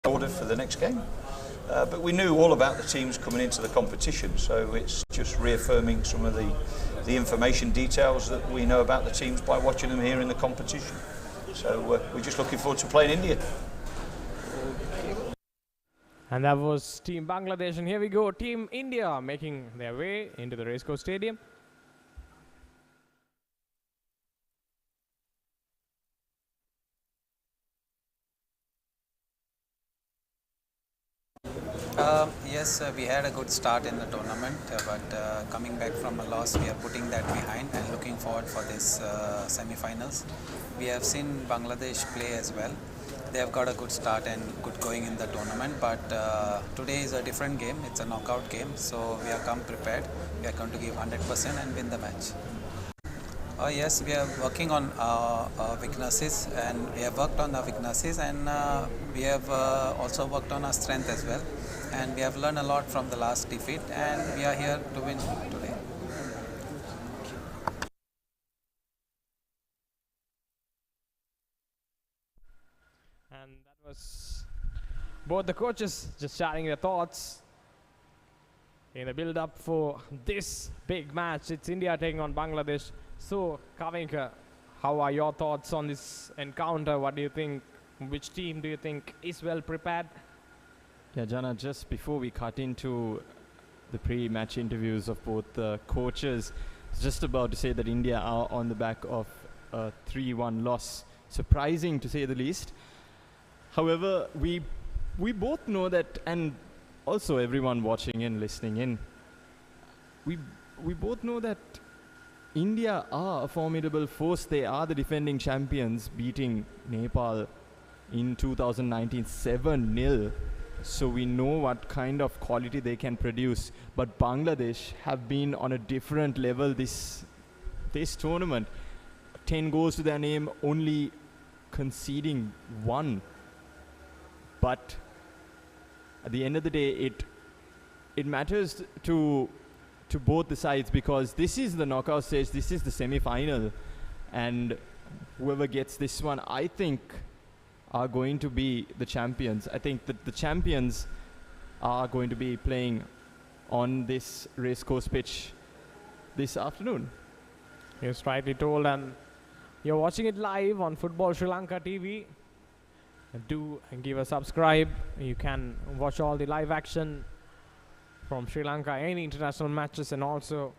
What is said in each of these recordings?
order for the next game. But we knew all about the teams coming into the competition, so it's just reaffirming some of the information details that we know about the teams by watching them here in the competition. So we're just looking forward to playing India. And that was Team Bangladesh, and here we go, Team India making their way into the Racecourse Stadium. Yes, we had a good start in the tournament, but coming back from a loss, we are putting that behind and looking forward for this semi-finals. We have seen Bangladesh play as well. They have got a good start and good going in the tournament, but today is a different game. It's a knockout game, so we are come prepared. We are going to give 100% and win the match. Yes, we are working on weaknesses, and we have worked on our weaknesses, and we have also worked on our strength as well. And we have learned a lot from the last defeat, and we are here to win today. And that was both the coaches just sharing their thoughts in the build-up for this big match. It's India taking on Bangladesh. So, Kavinka, how are your thoughts on this encounter? What do you think? Which team do you think is well prepared? Yeah, Jana, just before we cut into the pre-match interviews of both the coaches, I was just about to say that India are on the back of a 3-1 loss. Surprising, to say the least. However, we both know that, and also everyone watching and listening in, we both know that India are a formidable force. They are the defending champions, beating Nepal in 2019 7-0. So we know what kind of quality they can produce. But Bangladesh have been on a different level this tournament. 10 goals to their name, only conceding 1. But at the end of the day, it matters to both the sides, because this is the knockout stage, this is the semi-final, and whoever gets this one, I think, are going to be the champions. I think that the champions are going to be playing on this racecourse pitch this afternoon. You're rightly told, and you're watching it live on Football Sri Lanka TV. Do give a subscribe. You can watch all the live action from Sri Lanka, any international matches, and also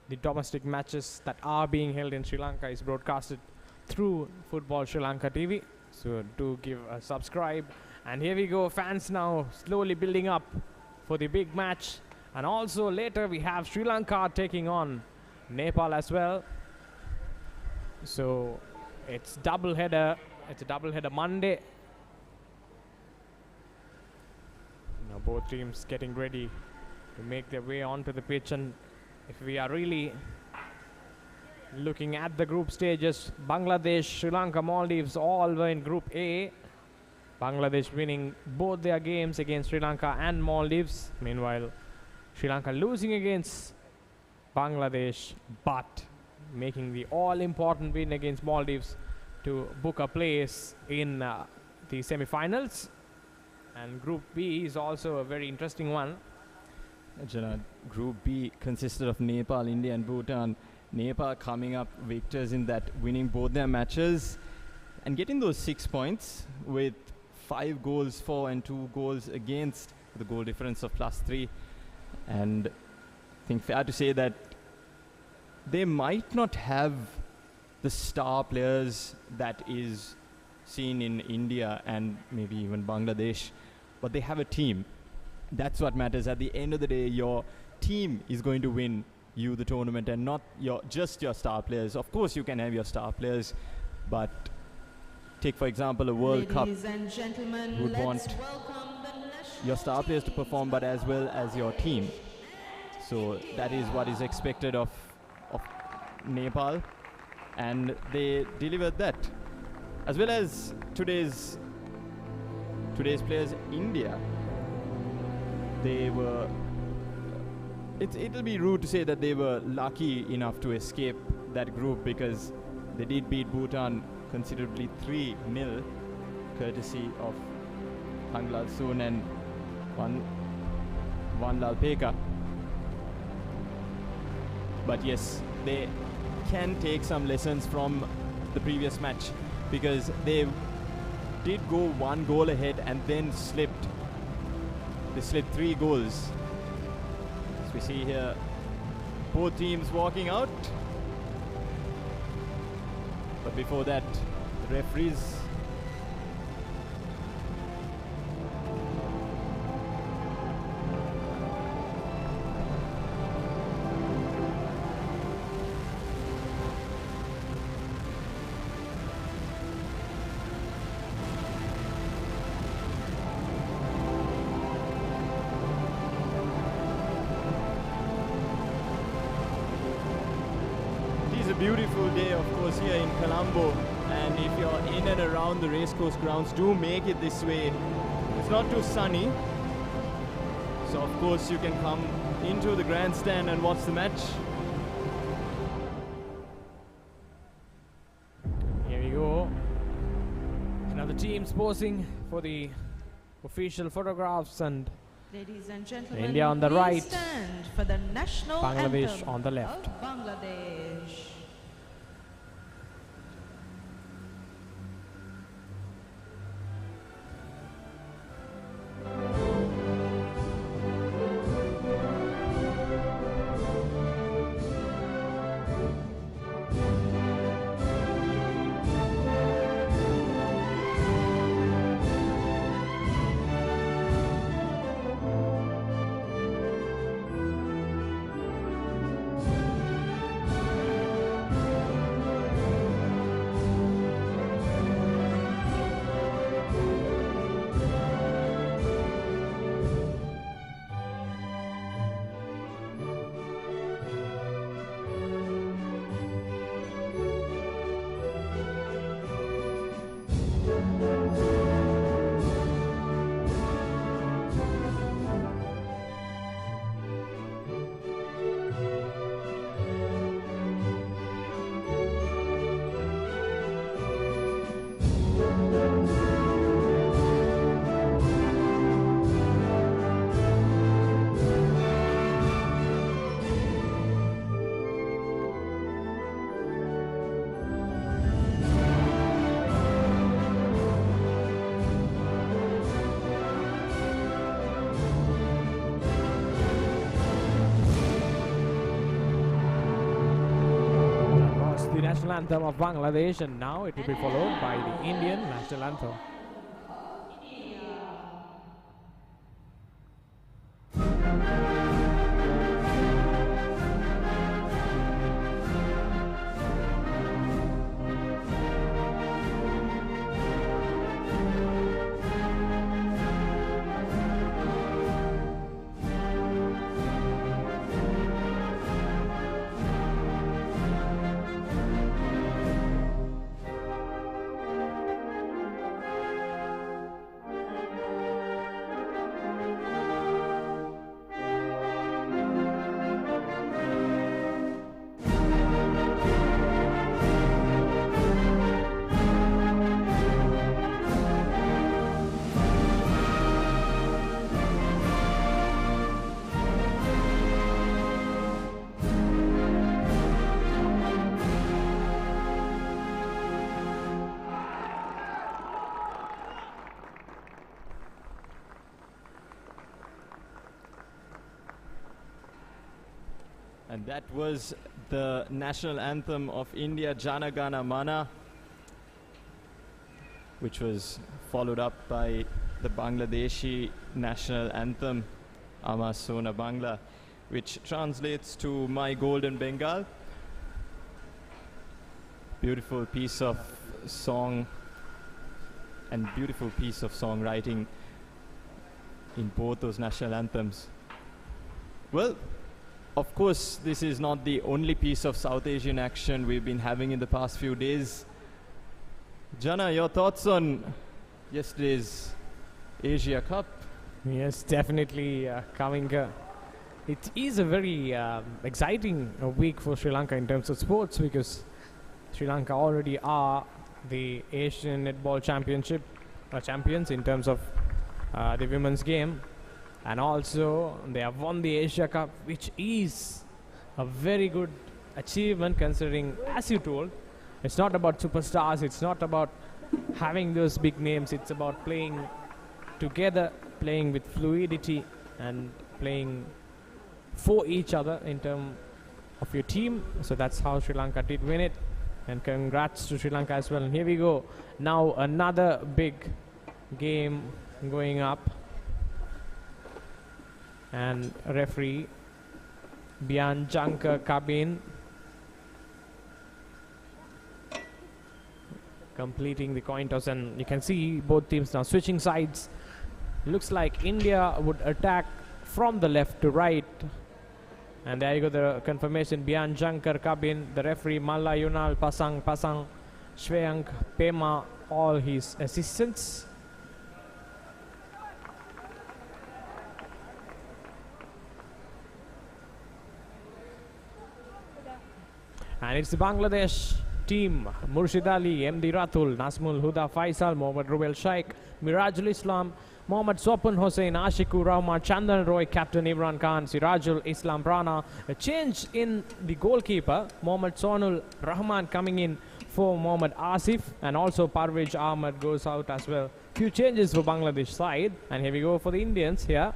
the domestic matches that are being held in Sri Lanka is broadcasted through Football Sri Lanka TV. So do give a subscribe. And here we go, fans now slowly building up for the big match. And also later we have Sri Lanka taking on Nepal as well. So it's double header. It's a double header Monday. Now both teams getting ready to make their way onto the pitch. And if we are really looking at the group stages, Bangladesh, Sri Lanka, Maldives all were in Group A. Bangladesh winning both their games against Sri Lanka and Maldives. Meanwhile, Sri Lanka losing against Bangladesh, but making the all-important win against Maldives to book a place in the semi-finals. And Group B is also a very interesting one. Group B consisted of Nepal, India and Bhutan. Nepal coming up victors in that, winning both their matches and getting those 6 points with 5 goals for and 2 goals against, with a goal difference of +3. And I think fair to say that they might not have the star players that is seen in India and maybe even Bangladesh, but they have a team. That's what matters. At the end of the day, your team is going to win you the tournament, and not just your star players. Of course you can have your star players, but take for example a World Cup. You would want your star players to perform, but as well as your team. So that is what is expected of Nepal, and they delivered that. As well as today's players, India, they were, it'll be rude to say that they were lucky enough to escape that group, because they did beat Bhutan considerably 3-0, courtesy of Hanglal Soon and Van Lalpeka. But yes, they can take some lessons from the previous match, because they did go 1 goal ahead and then slipped. They slipped 3 goals. As we see here, both teams walking out. But before that, the referees beautiful day, of course, here in Colombo, and if you're in and around the racecourse grounds, do make it this way. It's not too sunny, so of course you can come into the grandstand and watch the match. Here we go. Another team's posing for the official photographs, and ladies and gentlemen, India on the please right, stand for the national Bangladesh anthem on the left. of Bangladesh. National anthem of Bangladesh, and now it will be followed by the Indian national anthem. And that was the national anthem of India, Jana Gana Mana, which was followed up by the Bangladeshi national anthem, Ama Sona Bangla, which translates to My Golden Bengal. Beautiful piece of song and beautiful piece of songwriting in both those national anthems. Well, of course, this is not the only piece of South Asian action we've been having in the past few days. Jana, your thoughts on yesterday's Asia Cup? Yes, definitely coming. It is a very exciting week for Sri Lanka in terms of sports, because Sri Lanka already are the Asian Netball Championship champions in terms of the women's game, and also they have won the Asia Cup, which is a very good achievement considering, as you told, it's not about superstars, it's not about having those big names, it's about playing together, playing with fluidity and playing for each other in terms of your team. So that's how Sri Lanka did win it, and congrats to Sri Lanka as well. And here we go, now another big game going up, and referee Bianjanka Kabin completing the coin toss, and you can see both teams now switching sides. Looks like India would attack from the left to right, and there you go, the confirmation. Bianjanka Kabin, the referee Malla Yunal Pasang Shweyank Pema, all his assistants. And it's the Bangladesh team. Murshid Ali, MD Ratul, Nasmul Huda Faisal, Mohammad Rubel Shaikh, Mirajul Islam, Mohammad Sopan Hossein, Ashikur Rahman, Chandan Roy, Captain Imran Khan, Sirajul Islam Prana. A change in the goalkeeper, Mohammad Sonul Rahman coming in for Mohammad Asif, and also Parvej Ahmed goes out as well. Few changes for Bangladesh side, and here we go for the Indians here.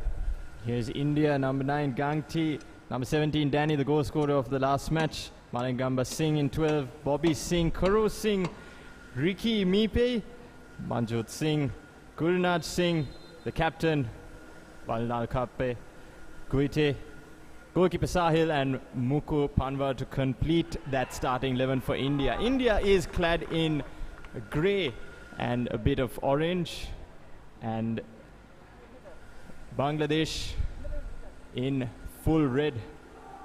Here's India, number 9 Gangti, number 17 Danny, the goal scorer of the last match. Malingamba Singh in 12, Bobby Singh, Karo Singh, Ricky Mipe, Manjot Singh, Gurnaj Singh, the captain, Valnal Kappe, Guite, goalkeeper Sahil, and Muku Panwar to complete that starting 11 for India. India is clad in grey and a bit of orange, and Bangladesh in full red.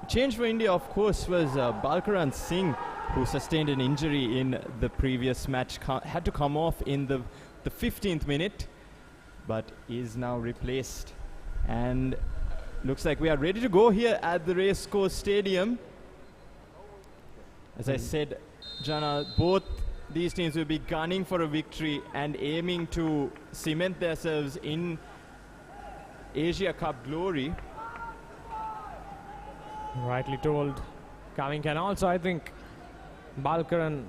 Change for India, of course, was Balkaran Singh, who sustained an injury in the previous match, had to come off in the 15th minute, but is now replaced. And looks like we are ready to go here at the Racecourse Stadium. As I said, Jana, both these teams will be gunning for a victory and aiming to cement themselves in Asia Cup glory. Rightly told. Coming can also, I think, Balkaran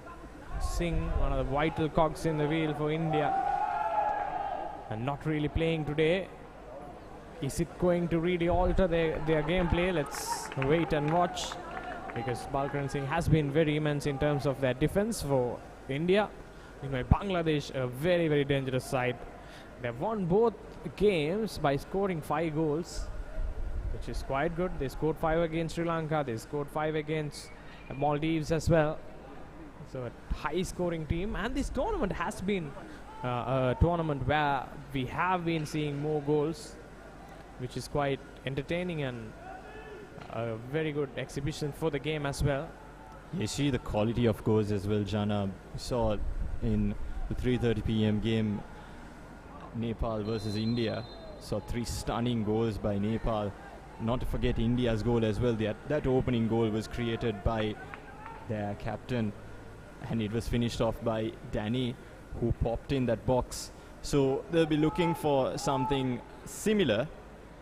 Singh, one of the vital cogs in the wheel for India, and not really playing today. Is it going to really alter their gameplay? Let's wait and watch, because Balkaran Singh has been very immense in terms of their defense for India. Bangladesh, a very, very dangerous side. They've won both games by scoring 5 goals, which is quite good. They scored 5 against Sri Lanka, they scored 5 against Maldives as well. So a high scoring team, and this tournament has been a tournament where we have been seeing more goals, which is quite entertaining and a very good exhibition for the game as well. You see the quality of goals as well, Jana. We saw in the 3:30 p.m. game, Nepal versus India. Saw 3 stunning goals by Nepal. Not to forget India's goal as well. That opening goal was created by their captain, and it was finished off by Danny, who popped in that box. So they'll be looking for something similar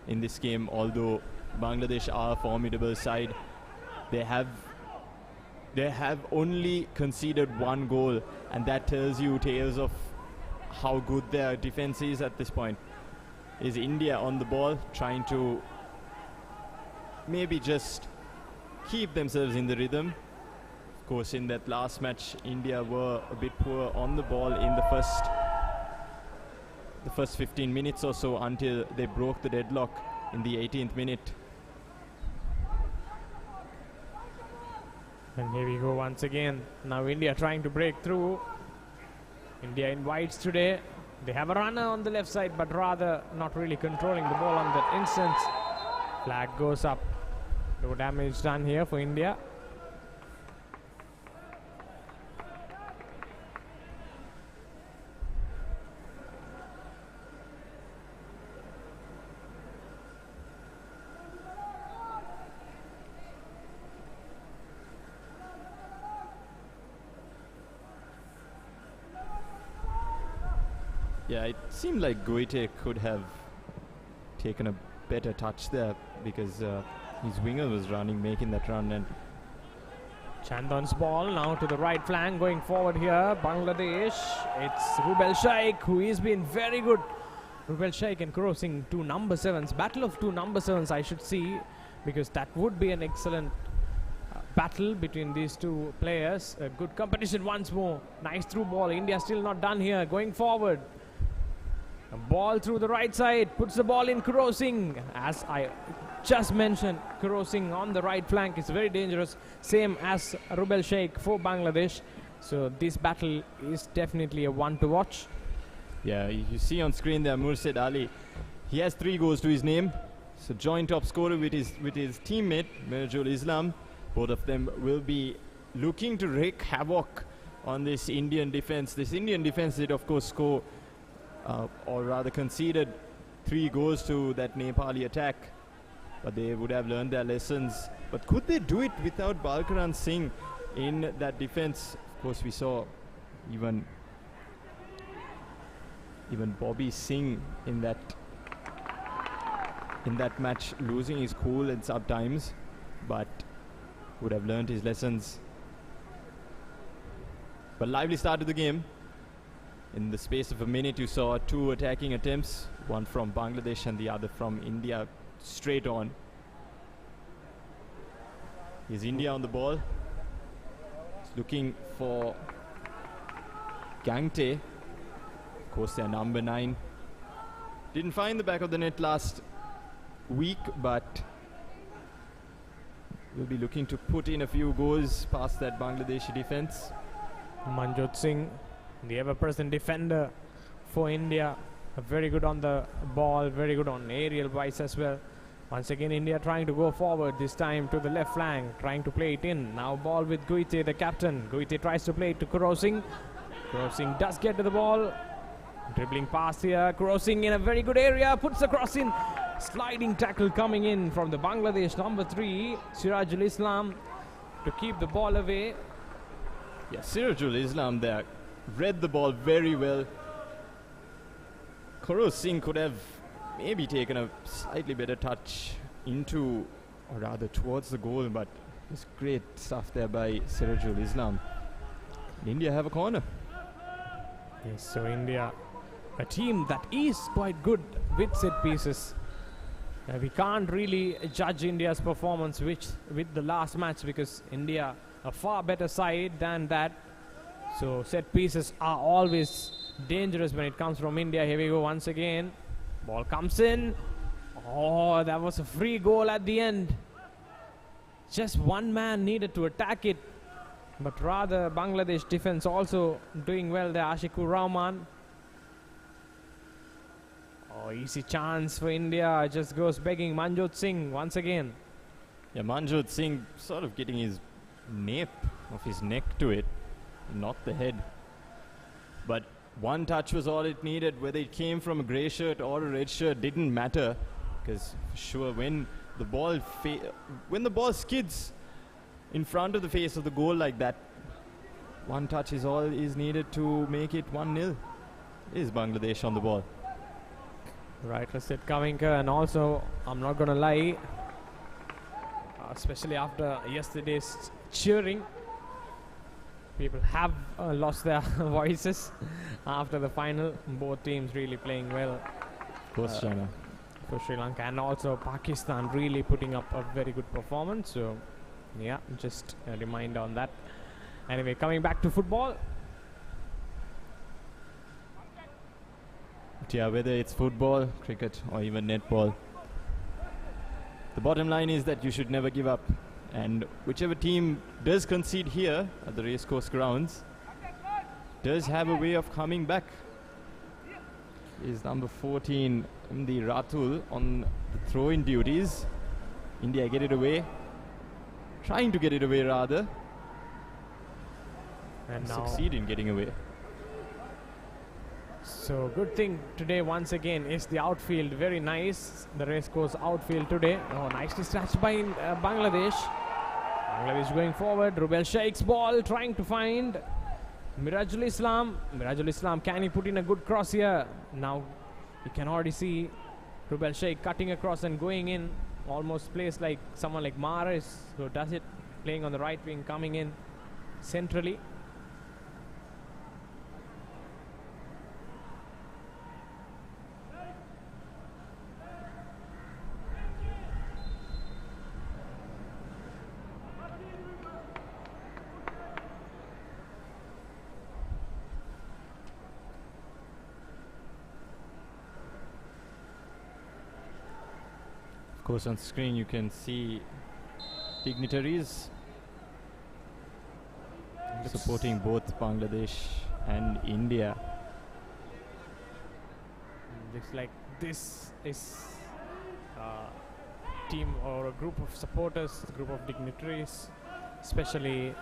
in this game, although Bangladesh are a formidable side. They have only conceded 1 goal, and that tells you tales of how good their defense is at this point. Is India on the ball, trying to maybe just keep themselves in the rhythm. Of course, in that last match, India were a bit poor on the ball in the first 15 minutes or so, until they broke the deadlock in the 18th minute. And here we go once again. Now India trying to break through. India in whites today. They have a runner on the left side, but rather not really controlling the ball on that instance. Flag goes up. No damage done here for India. Yeah, it seemed like Goite could have taken a better touch there because his winger was running, making that run. And Chandon's ball now to the right flank, going forward here. Bangladesh. It's Rubel Sheikh, who has been very good. Rubel Sheikh and crossing two number 7s. Battle of two number 7s, I should see, because that would be an excellent battle between these two players. A good competition once more. Nice through ball. India still not done here. Going forward. A ball through the right side. Puts the ball in. Crossing. As I just mentioned, crossing on the right flank is very dangerous. Same as Rubel Sheikh for Bangladesh. So this battle is definitely a one to watch. yeah, you see on screen there Mursid Ali. He has 3 goals to his name. So joint top scorer with his teammate Mirjul Islam. Both of them will be looking to wreak havoc on this Indian defense. This Indian defense did of course score, or rather conceded 3 goals to that Nepali attack. But they would have learned their lessons. But could they do it without Balkaran Singh in that defense? Of course, we saw even Bobby Singh in that match losing his cool at some times, but would have learned his lessons. But lively start to the game. In the space of a minute, you saw 2 attacking attempts, one from Bangladesh and the other from India, straight on. Is India on the ball? It's looking for Gangte. Of course, their number 9. Didn't find the back of the net last week, but will be looking to put in a few goals past that Bangladeshi defense. Manjot Singh, the ever-present defender for India. Very good on the ball, very good on aerial wise as well. Once again, India trying to go forward, this time to the left flank, trying to play it in. Now ball with Goite, the captain. Goite tries to play it to Crossing. Crossing does get to the ball. Dribbling past here, crossing in a very good area, puts the cross in. Sliding tackle coming in from the Bangladesh number 3, Sirajul Islam, to keep the ball away. Yeah, Sirajul Islam there read the ball very well. Koro Singh could have maybe taken a slightly better touch into, or rather towards the goal, but it's great stuff there by Sirajul Islam. India have a corner. Yes, so India, a team that is quite good with set pieces. We can't really judge India's performance with the last match, because India a far better side than that. So set pieces are always dangerous when it comes from India. Here we go once again. Ball comes in. Oh, that was a free goal at the end. Just one man needed to attack it. But rather Bangladesh defense also doing well there. Ashikur Rahman. Oh, easy chance for India. Just goes begging. Manjot Singh once again. Yeah, Manjot Singh sort of getting his nape of his neck to it, not the head. But one touch was all it needed. Whether it came from a grey shirt or a red shirt didn't matter, because for sure when the ball skids in front of the face of the goal like that, one touch is all is needed to make it 1-0. Is Bangladesh on the ball? Right, let's set Kavinka. And also, I'm not gonna lie, especially after yesterday's cheering, people have lost their voices after the final. Both teams really playing well. Of course, China. For Sri Lanka, and also Pakistan really putting up a very good performance. So yeah, just a reminder on that. Anyway, coming back to football. Yeah, whether it's football, cricket or even netball, the bottom line is that you should never give up. And whichever team does concede here at the racecourse grounds does have a way of coming back. Is number 14, the Ratul, on the throw-in duties. India get it away. Trying to get it away rather. And now succeed in getting away. So good thing today once again is the outfield. Very nice, the racecourse outfield today. Oh, nicely snatched by Bangladesh. Bangladesh going forward. Rubel Sheikh's ball trying to find Mirajul Islam, can he put in a good cross here? Now you can already see Rubel Sheikh cutting across and going in. Almost plays like someone like Mahrez who does it, playing on the right wing, coming in centrally. Of course, on screen you can see dignitaries supporting both Bangladesh and India. Looks like this is a team or a group of supporters, a group of dignitaries, especially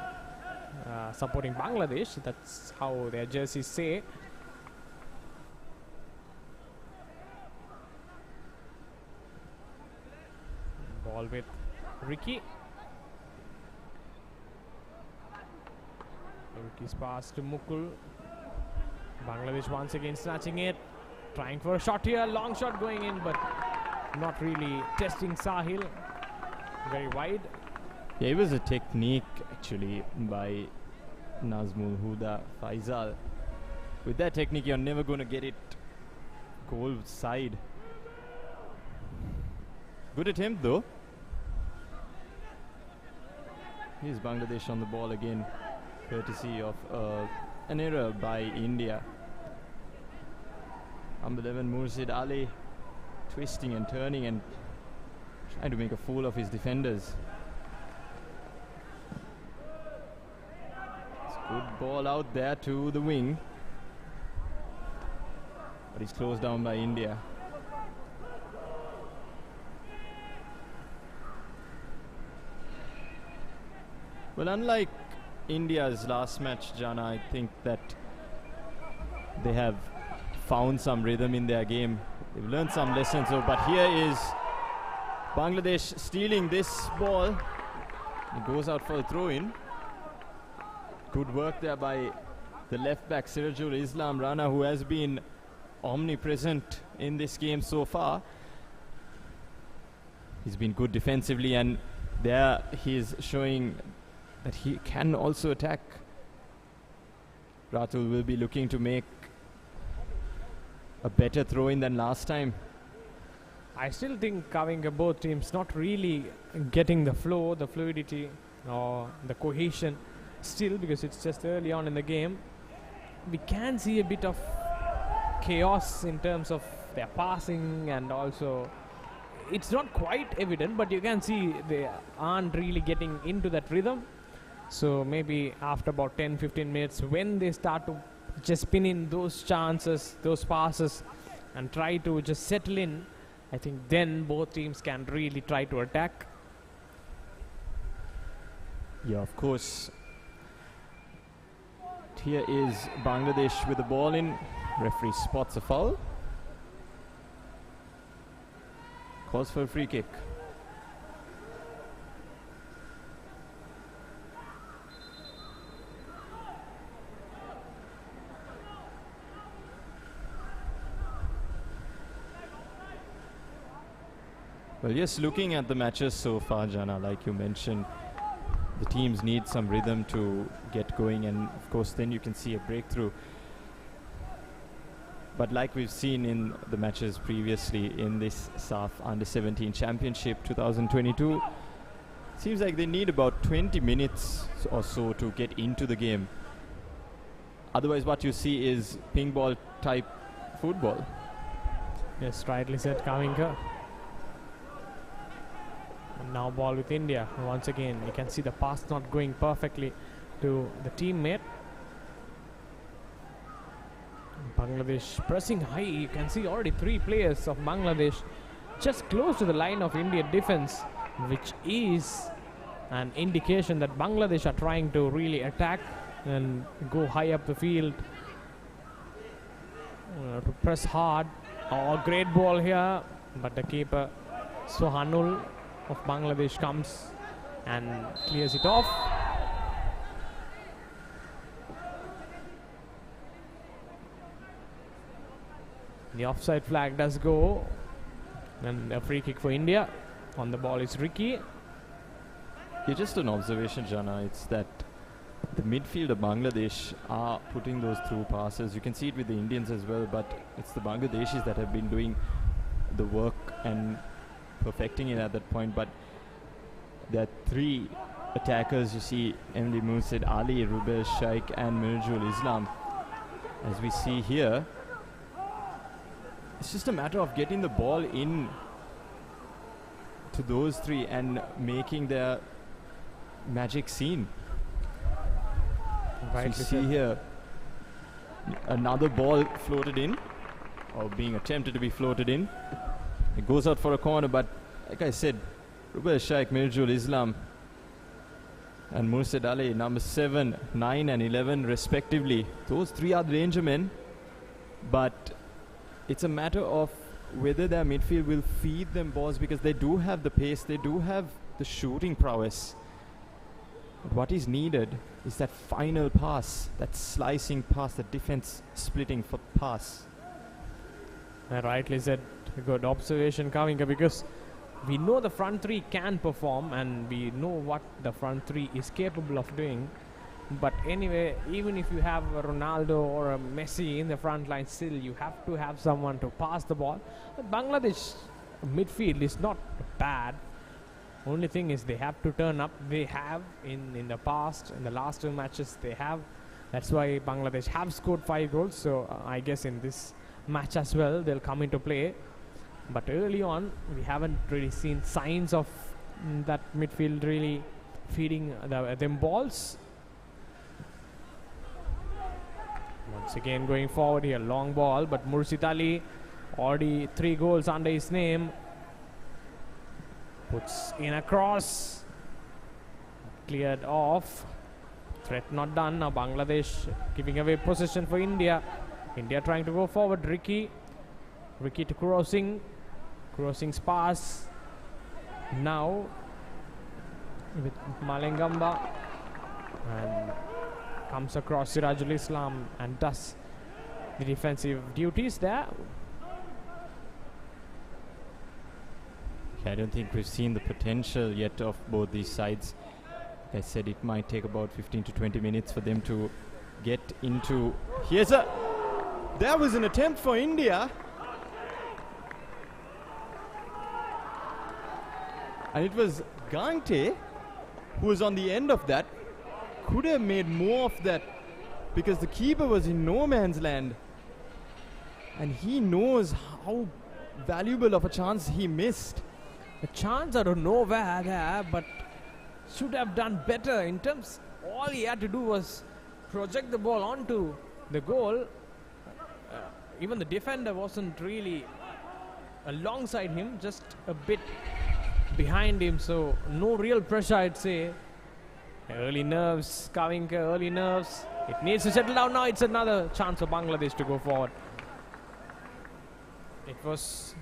supporting Bangladesh. That's how their jerseys say. Ball with Ricky. Ricky's pass to Mukul. Bangladesh once again snatching it. Trying for a shot here. Long shot going in, but not really testing Sahil. Very wide. Yeah, it was a technique actually by Nazmul Huda Faisal. With that technique, you're never going to get it goal side. Good attempt though. Here's Bangladesh on the ball again, courtesy of an error by India. Number 11 Mursid Ali twisting and turning and trying to make a fool of his defenders. It's a good ball out there to the wing, but he's closed down by India. Well, unlike India's last match, Jana, I think that they have found some rhythm in their game. They've learned some lessons. But here is Bangladesh stealing this ball. It goes out for a throw-in. Good work there by the left back, Sirajul Islam Rana, who has been omnipresent in this game so far. He's been good defensively, and there he's showing that he can also attack. Ratul will be looking to make a better throw-in than last time. I still think Kavinga, both teams not really getting the flow, the fluidity or the cohesion still, because it's just early on in the game. We can see a bit of chaos in terms of their passing, and also it's not quite evident, but you can see they aren't really getting into that rhythm. So maybe after about 10-15 minutes, when they start to just spin in those chances, those passes, and try to just settle in, I think then both teams can really try to attack. Yeah, of course. Here is Bangladesh with the ball in. Referee spots a foul. Calls for a free kick. Well, yes, looking at the matches so far, Jana, like you mentioned, the teams need some rhythm to get going, and of course then you can see a breakthrough. But like we've seen in the matches previously in this SAFF Under-17 Championship 2022, seems like they need about 20 minutes or so to get into the game. Otherwise what you see is ping ball type football. Yes, rightly said, Kavinga. And now ball with India. Once again, you can see the pass not going perfectly to the teammate. Bangladesh pressing high. You can see already 3 players of Bangladesh just close to the line of Indian defense, which is an indication that Bangladesh are trying to really attack and go high up the field to press hard. Oh, great ball here, but the keeper Sohanul of Bangladesh comes and clears it off. The offside flag does go, and a free kick for India. On the ball is Ricky. Yeah, just an observation, Jana. It's that the midfield of Bangladesh are putting those through passes. You can see it with the Indians as well, but it's the Bangladeshis that have been doing the work and perfecting it at that point. But there are three attackers. You see Emily Musid Ali, Rubel Shaikh and Mirjul Islam. As we see here, it's just a matter of getting the ball in to those three and making their magic scene. So you see here another ball floated in, or being attempted to be floated in. It goes out for a corner, but like I said, Rubel Shaikh, Mirjul Islam and Mursid Ali, number 7, 9 and 11 respectively. Those three are the danger men, but it's a matter of whether their midfield will feed them balls, because they do have the pace, they do have the shooting prowess. But what is needed is that final pass, that slicing pass, that defense splitting for pass. I rightly said, a good observation, Kavinka, because we know the front three can perform and we know what the front three is capable of doing. But anyway, even if you have a Ronaldo or a Messi in the front line, still you have to have someone to pass the ball. But Bangladesh midfield is not bad. Only thing is they have to turn up. They have in the past, in the last 2 matches they have. That's why Bangladesh have scored 5 goals. So I guess in this match as well they'll come into play. But early on we haven't really seen signs of that midfield really feeding them balls. Once again going forward here, long ball, but Mursid Ali already 3 goals under his name. Puts in a cross, cleared off, threat not done. Now Bangladesh giving away possession for India. India trying to go forward. Ricky to crossing's pass now with Malengamba, and comes across Sirajul Islam and does the defensive duties there. I don't think we've seen the potential yet of both these sides. Like I said, it might take about 15 to 20 minutes for them to get into. There was an attempt for India, and it was Gante who was on the end of that. Could have made more of that, because the keeper was in no man's land and he knows how valuable of a chance he missed. A chance out of nowhere there, but should have done better in terms. All he had to do was project the ball onto the goal. Even the defender wasn't really alongside him, just a bit behind him, so no real pressure, I'd say. Early nerves, Kavinka, early nerves. It needs to settle down now. It's another chance for Bangladesh to go forward. It was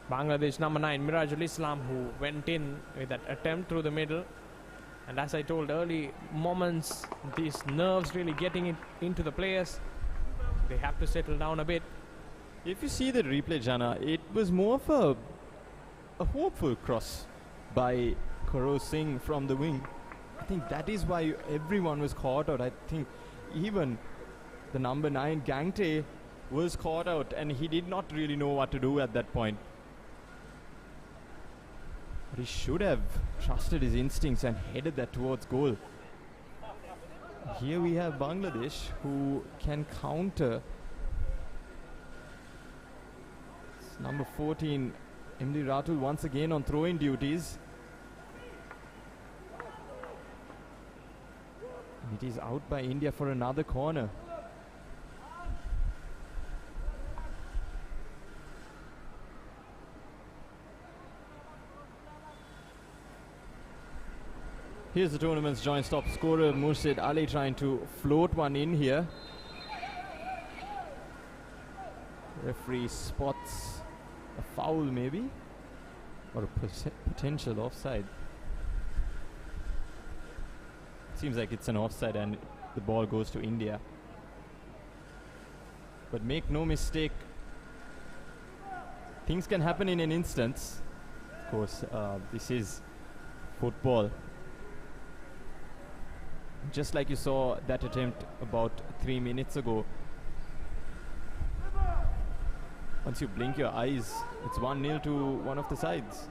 Bangladesh number 9, Mirajul Islam, who went in with that attempt through the middle. And as I told, early moments, these nerves really getting it into the players. They have to settle down a bit. If you see the replay, Jana, it was more of a hopeful cross by Koro Singh from the wing. I think that is why everyone was caught out. I think even the number 9, Gante, was caught out and he did not really know what to do at that point. But he should have trusted his instincts and headed that towards goal. Here we have Bangladesh who can counter. It's number 14, Emily Ratul, once again on throw-in duties. It is out by India for another corner. Here's the tournament's joint stop scorer, Mursid Ali, trying to float one in here. Referee spots a foul maybe, or a potential offside. Seems like it's an offside and the ball goes to India. But make no mistake, things can happen in an instant. Of course, this is football. Just like you saw that attempt about 3 minutes ago. Once you blink your eyes, it's 1-0 to one of the sides.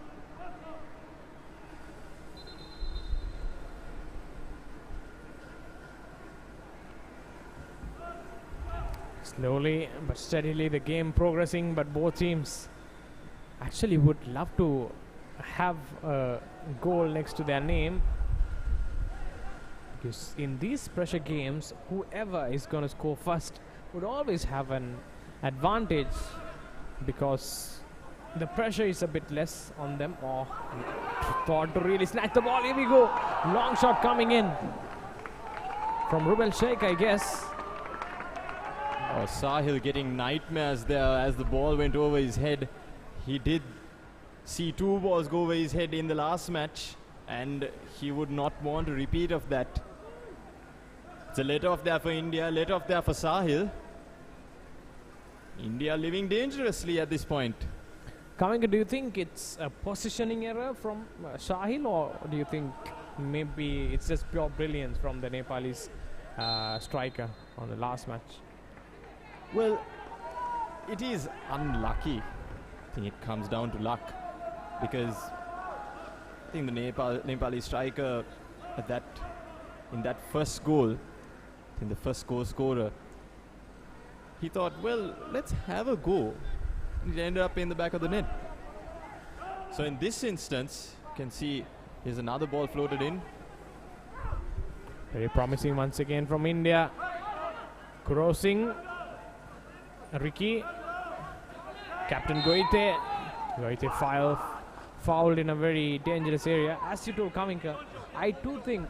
Slowly but steadily the game progressing, but both teams actually would love to have a goal next to their name, because in these pressure games whoever is going to score first would always have an advantage, because the pressure is a bit less on them. Or thought to really snatch the ball. Here we go, long shot coming in from Ruben Sheikh, I guess. Oh, Sahil getting nightmares there as the ball went over his head. He did see 2 balls go over his head in the last match, and he would not want a repeat of that. It's a let off there for India, let off there for Sahil. India living dangerously at this point. Kavinka, do you think it's a positioning error from Sahil, or do you think maybe it's just pure brilliance from the Nepalese striker on the last match? Well, it is unlucky. I think it comes down to luck, because I think the Nepali striker in that first goal, I think the first goal scorer, he thought, well, let's have a go. It ended up in the back of the net. So in this instance, you can see here's another ball floated in. Very promising once again from India. Crossing. Ricky. Captain Goite. Goite fouled in a very dangerous area. As you told Kavinka, I do think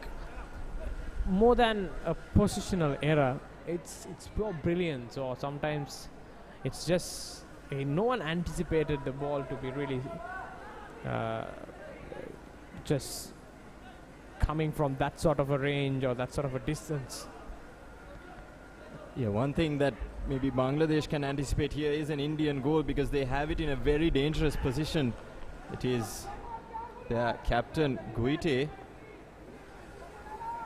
more than a positional error, it's pure brilliance, or sometimes it's just no one anticipated the ball to be really just coming from that sort of a range or that sort of a distance. Yeah, one thing that maybe Bangladesh can anticipate here is an Indian goal, because they have it in a very dangerous position. It is their captain Guite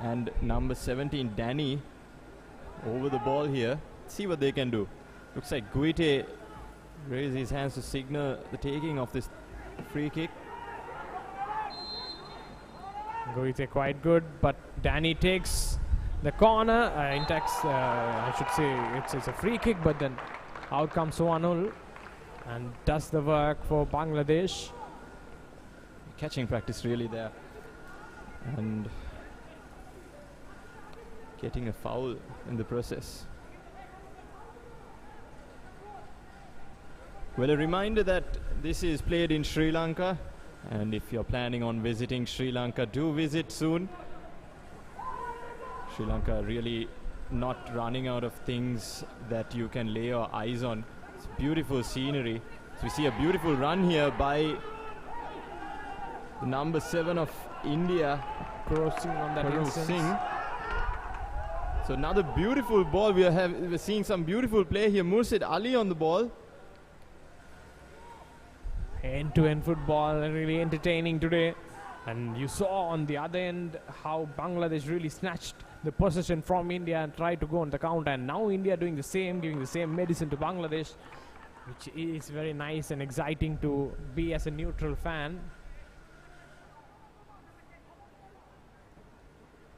and number 17 Danny over the ball here. See what they can do. Looks like Guite raises his hands to signal the taking of this free kick. Goite quite good, but Danny takes the corner. I should say it's a free kick, but then out comes Sohanul and does the work for Bangladesh. Catching practice really there, and getting a foul in the process. Well, a reminder that this is played in Sri Lanka, and if you're planning on visiting Sri Lanka, do visit soon. Sri Lanka really not running out of things that you can lay your eyes on. It's beautiful scenery. So we see a beautiful run here by the number 7 of India, Crossing on that instance. Singh. So another beautiful ball. We're seeing some beautiful play here. Mursid Ali on the ball. End-to-end football, really entertaining today. And you saw on the other end how Bangladesh really snatched the possession from India and tried to go on the counter. And now India doing the same, giving the same medicine to Bangladesh, which is very nice and exciting to be as a neutral fan.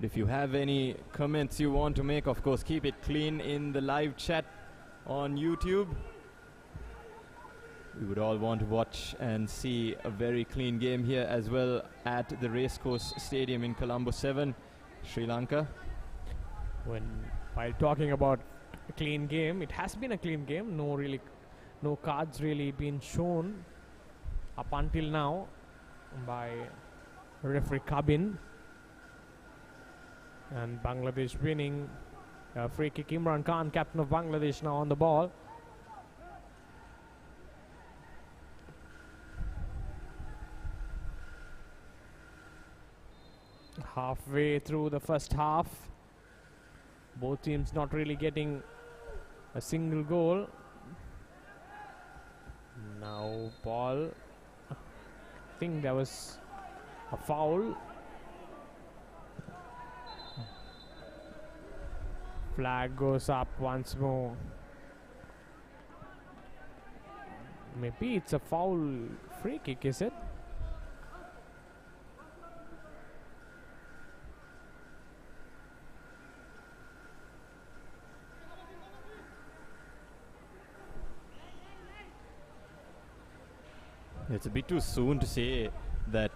If you have any comments you want to make, of course, keep it clean in the live chat on YouTube. We would all want to watch and see a very clean game here as well at the Racecourse Stadium in Colombo 7, Sri Lanka. While talking about a clean game, it has been a clean game. No cards really been shown up until now by referee Kabin. And Bangladesh winning. Free kick. Imran Khan, captain of Bangladesh, now on the ball. Halfway through the first half, both teams not really getting a single goal. Now ball. I think there was a foul. Flag goes up once more. Maybe it's a foul free kick, is it? It's a bit too soon to say that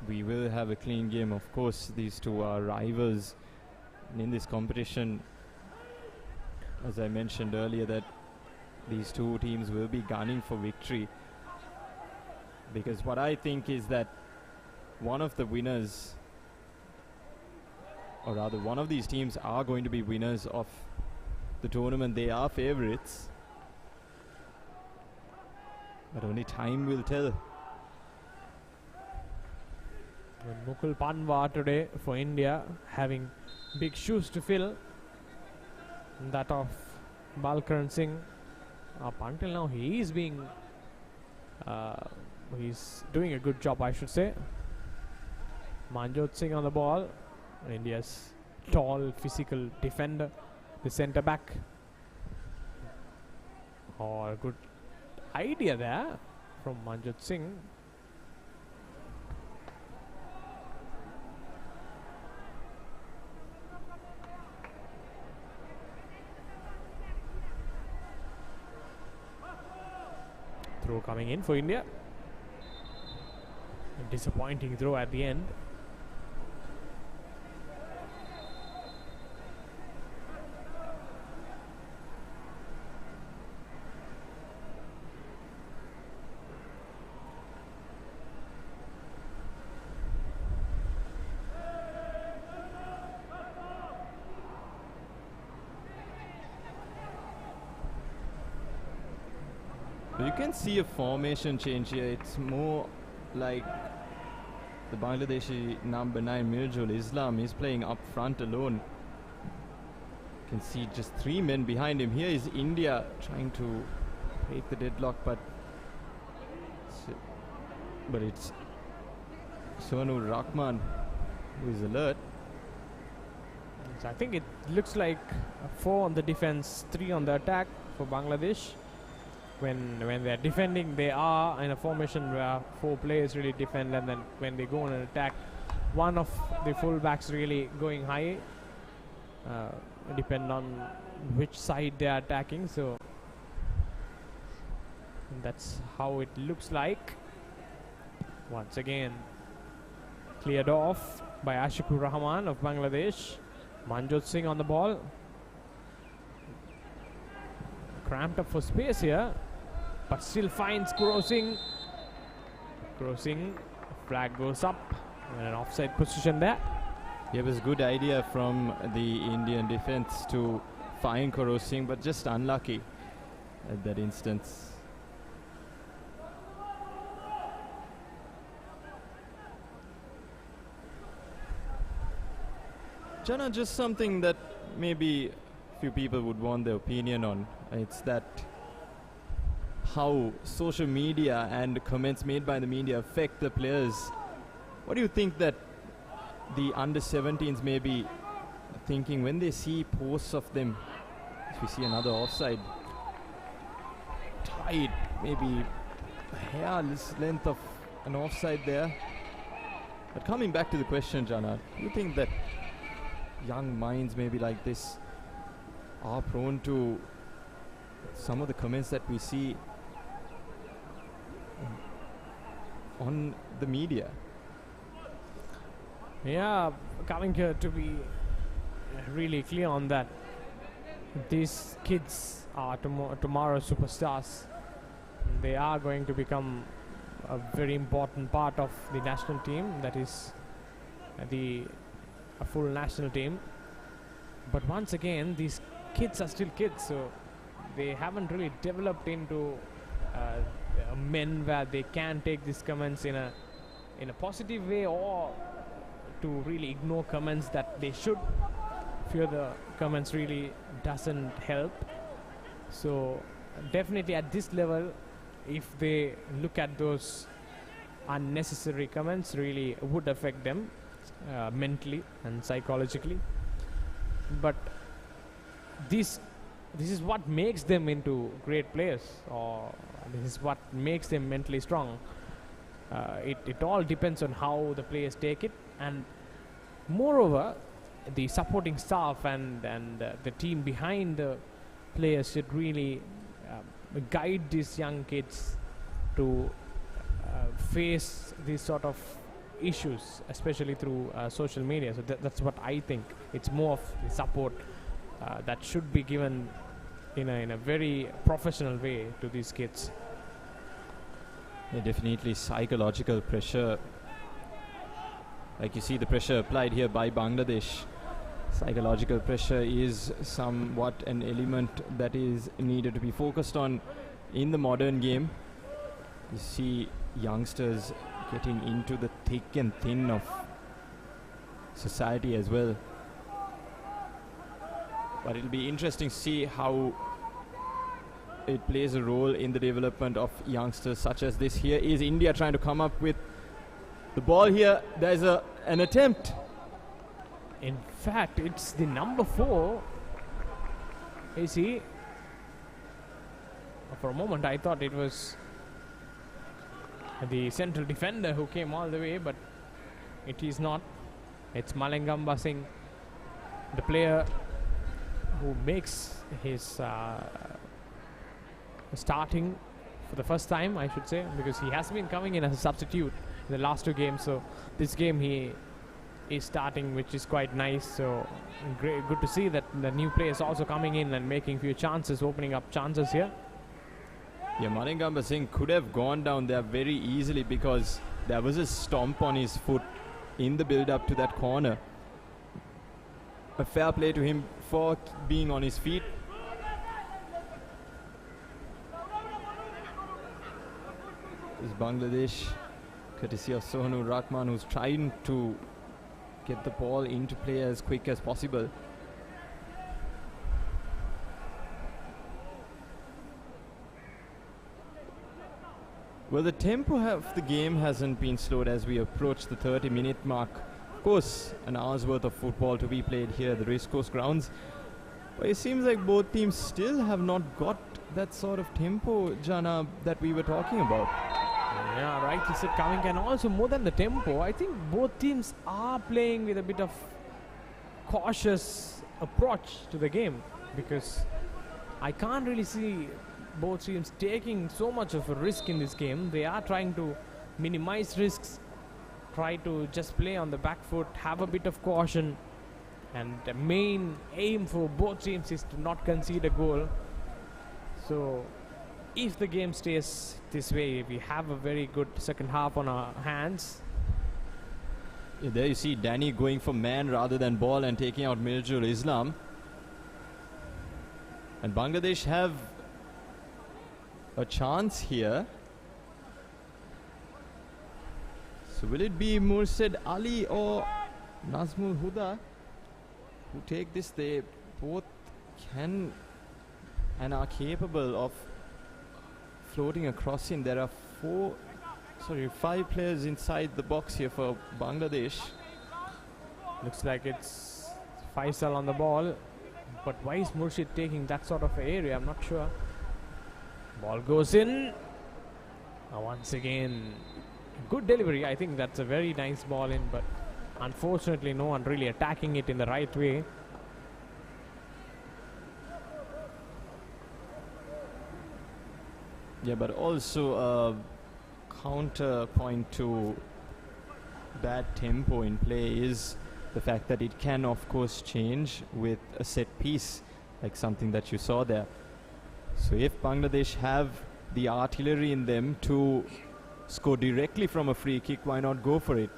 we will have a clean game. Of course, these two are rivals in this competition. As I mentioned earlier, that these two teams will be gunning for victory. Because what I think is that one of the winners, or rather one of these teams, are going to be winners of the tournament. They are favourites. But only time will tell. Mukul Panwa today for India, having big shoes to fill. That of Balkaran Singh. Up until now, he is being, he's doing a good job, I should say. Manjot Singh on the ball. India's tall, physical defender, the centre back. Oh, a good idea there from Manjot Singh. Throw coming in for India. A disappointing throw at the end. You can see a formation change here. It's more like the Bangladeshi number 9 Mirjul Islam is playing up front alone. You can see just 3 men behind him. Here is India trying to break the deadlock, but it's Suanur Rahman who is alert. So I think it looks like 4 on the defense, 3 on the attack for Bangladesh. When they're defending, they are in a formation where 4 players really defend, and then when they go on an attack, one of the fullbacks really going high. Depend on which side they are attacking. So that's how it looks like. Once again, cleared off by Ashikur Rahman of Bangladesh. Manjot Singh on the ball. Cramped up for space here, but still finds crossing. Flag goes up in an offside position there. It was a good idea from the Indian defense to find Koro Singh, but just unlucky at that instance. Jana, just something that maybe few people would want their opinion on. It's that how social media and comments made by the media affect the players. What do you think that the under-17s may be thinking when they see posts of them? As we see another offside. Tight, maybe a hairless length of an offside there. But coming back to the question, Jana, do you think that young minds maybe like this are prone to some of the comments that we see on the media? Yeah, coming here to be really clear on that. These kids are tomorrow's superstars. They are going to become a very important part of the national team, that is a full national team. But once again, these kids are still kids, so they haven't really developed into men where they can take these comments in a positive way, or to really ignore comments that they should. Fear the comments really doesn't help. So definitely at this level, if they look at those unnecessary comments, really would affect them mentally and psychologically. But this is what makes them into great players, or this is what makes them mentally strong. It all depends on how the players take it, and moreover, the supporting staff and the team behind the players should really guide these young kids to face these sort of issues, especially through social media. So that's what I think. It's more of the support that should be given in a very professional way to these kids. Yeah, definitely psychological pressure. Like you see the pressure applied here by Bangladesh. Psychological pressure is somewhat an element that is needed to be focused on in the modern game. You see youngsters getting into the thick and thin of society as well. But it'll be interesting to see how it plays a role in the development of youngsters such as this. Here is India trying to come up with the ball here. There's an attempt. In fact, it's the number 4. You see, for a moment I thought it was the central defender who came all the way, but it is not. It's Malengamba Singh, the player who makes his starting for the first time, I should say, because he has been coming in as a substitute in the last 2 games. So this game he is starting, which is quite nice. So good to see that the new players also coming in and making few chances, opening up chances here. Yeah, Malengamba Singh could have gone down there very easily because there was a stomp on his foot in the build-up to that corner. A fair play to him for being on his feet. Is Bangladesh, courtesy of Sohanu Rahman, who's trying to get the ball into play as quick as possible. Well, the tempo of the game hasn't been slowed as we approach the 30-minute mark. Of course, an hour's worth of football to be played here at the racecourse grounds. But it seems like both teams still have not got that sort of tempo, Jana, that we were talking about. Yeah, right, he said coming, and also more than the tempo, I think both teams are playing with a bit of cautious approach to the game, because I can't really see both teams taking so much of a risk in this game. They are trying to minimize risks, try to just play on the back foot, have a bit of caution, and the main aim for both teams is to not concede a goal. So if the game stays this way, we have a very good second half on our hands. Yeah, there you see Danny going for man rather than ball and taking out Mirjul Islam. And Bangladesh have a chance here. So will it be Mursid Ali or Nazmul Huda who take this? They both can and are capable of floating across in. There are 5 players inside the box here for Bangladesh. Looks like it's Faisal on the ball, but why is Murshid taking that sort of area? I'm not sure. Ball goes in. Once again, good delivery. I think that's a very nice ball in, but unfortunately no one really attacking it in the right way. Yeah, but also a counterpoint to bad tempo in play is the fact that it can of course change with a set piece, like something that you saw there. So if Bangladesh have the artillery in them to score directly from a free kick, why not go for it?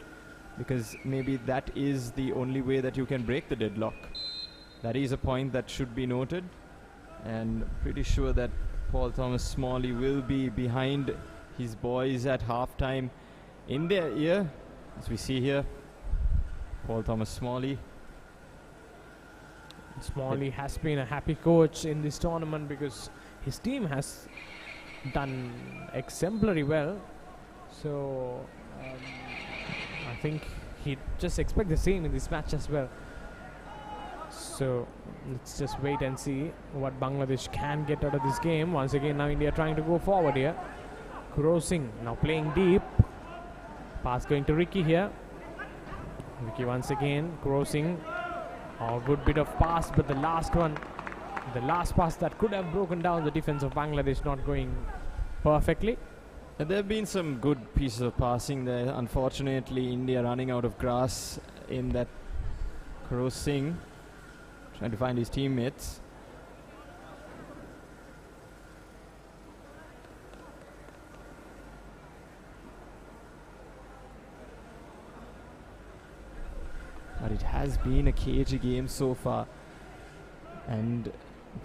Because maybe that is the only way that you can break the deadlock. That is a point that should be noted, and pretty sure that Paul Thomas Smalley will be behind his boys at halftime in their ear, as we see here. Paul Thomas Smalley. Smalley has been a happy coach in this tournament because his team has done exemplary well. So I think he'd just expect the same in this match as well. So let's just wait and see what Bangladesh can get out of this game. Once again, now India trying to go forward here. Crossing, now playing deep. Pass going to Ricky here. Ricky once again crossing. Oh, good bit of pass, but the last pass that could have broken down the defense of Bangladesh, not going perfectly. There have been some good pieces of passing there. Unfortunately, India running out of grass in that crossing, trying to find his teammates. But it has been a cagey game so far, and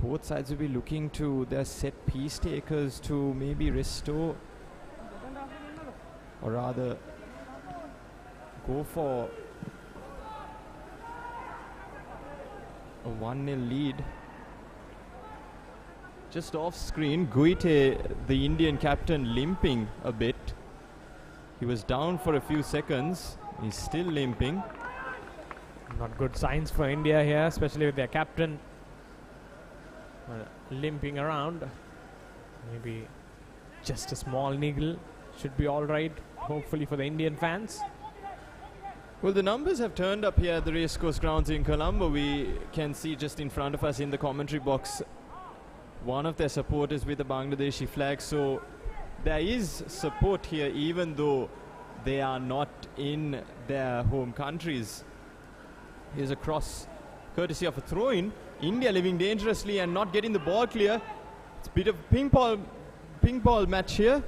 both sides will be looking to their set piece takers to maybe restore, or rather go for a 1-0 lead. Just off screen, Guite, the Indian captain, limping a bit. He was down for a few seconds. He's still limping. Not good signs for India here, especially with their captain limping around. Maybe just a small niggle should be all right, hopefully, for the Indian fans. Well, the numbers have turned up here at the racecourse grounds in Colombo. We can see just in front of us in the commentary box one of their supporters with the Bangladeshi flag. So there is support here, even though they are not in their home countries. Here's a cross, courtesy of a throw-in. India living dangerously and not getting the ball clear. It's a bit of ping ball match here,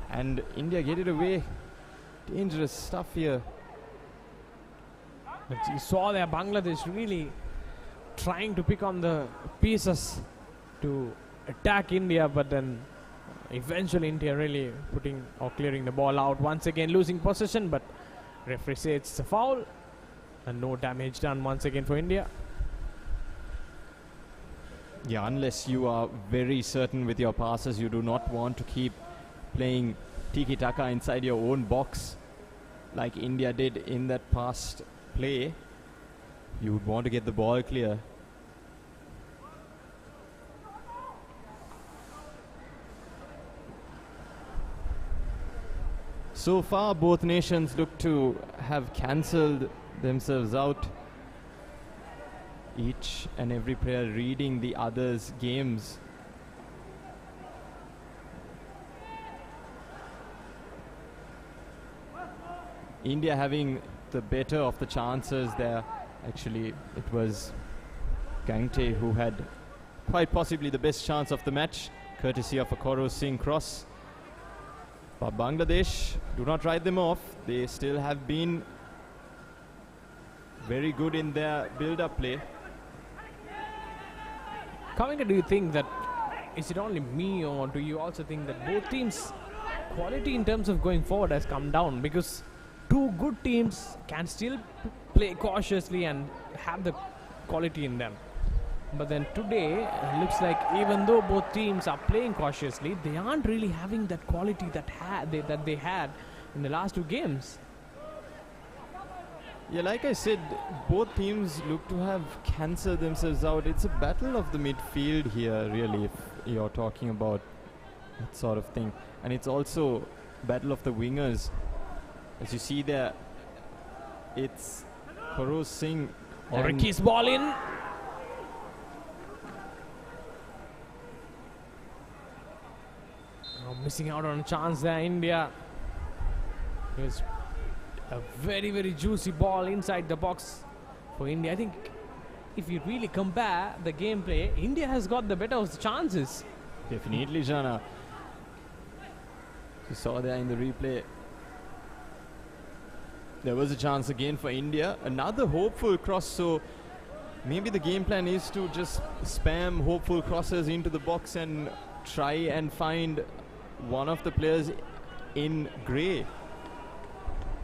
and India get it away. Dangerous stuff here. But you saw there Bangladesh really trying to pick on the pieces to attack India, but then eventually India really putting or clearing the ball out. Once again losing possession, but referee says it's a foul and no damage done once again for India. Yeah, unless you are very certain with your passes, you do not want to keep playing tiki-taka inside your own box like India did in that past play. You would want to get the ball clear. So far, both nations look to have cancelled themselves out. Each and every player reading the other's games. India having the better of the chances there. Actually, it was Gangte who had quite possibly the best chance of the match, courtesy of a Koro Singh cross. But Bangladesh do not write them off. They still have been very good in their build-up play. Kavinka, do you think that, is it only me, or do you also think that both teams' quality in terms of going forward has come down? Because two good teams can still play cautiously and have the quality in them. But then today, it looks like even though both teams are playing cautiously, they aren't really having that quality that they had in the last two games. Yeah, like I said, both teams look to have cancelled themselves out. It's a battle of the midfield here, really, if you're talking about that sort of thing. And it's also battle of the wingers. As you see there, it's Koro Singh. Ricky's ball in. Oh, missing out on a chance there, India. It was a very, very juicy ball inside the box for India. I think if you really compare the gameplay, India has got the better of the chances. Definitely, Jana. You saw there in the replay. There was a chance again for India. Another hopeful cross. So maybe the game plan is to just spam hopeful crosses into the box and try and find one of the players in grey.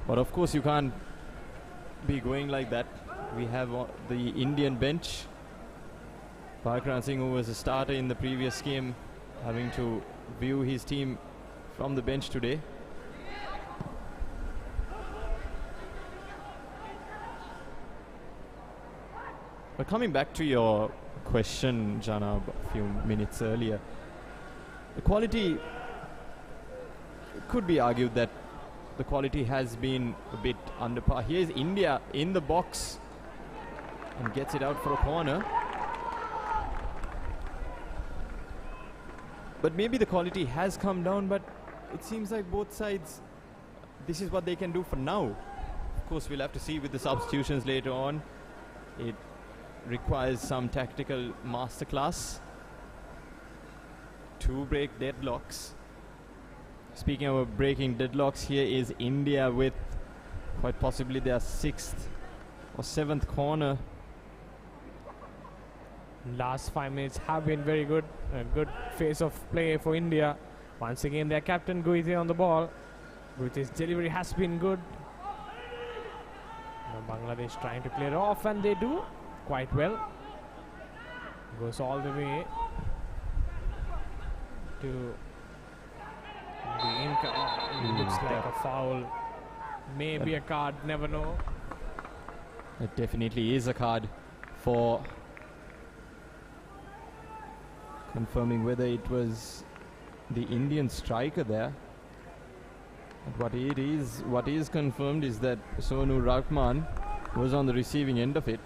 But of course you can't be going like that. We have the Indian bench. Parkran Singh, who was a starter in the previous game, having to view his team from the bench today. But coming back to your question, Jana, a few minutes earlier, the quality, it could be argued that the quality has been a bit under par. Here's India in the box and gets it out for a corner. But maybe the quality has come down, but it seems like both sides, this is what they can do for now. Of course, we'll have to see with the substitutions later on. It requires some tactical masterclass to break deadlocks. Speaking of breaking deadlocks, here is India with quite possibly their 6th or 7th corner. Last 5 minutes have been very good. A good phase of play for India. Once again, their captain Guite on the ball. Guite's delivery has been good. Now Bangladesh trying to clear off, and they do quite well. Goes all the way to the income. Looks like a foul. Maybe a card, never know. It definitely is a card for confirming whether it was the Indian striker there. But what is confirmed is that Sonu Rahman was on the receiving end of it.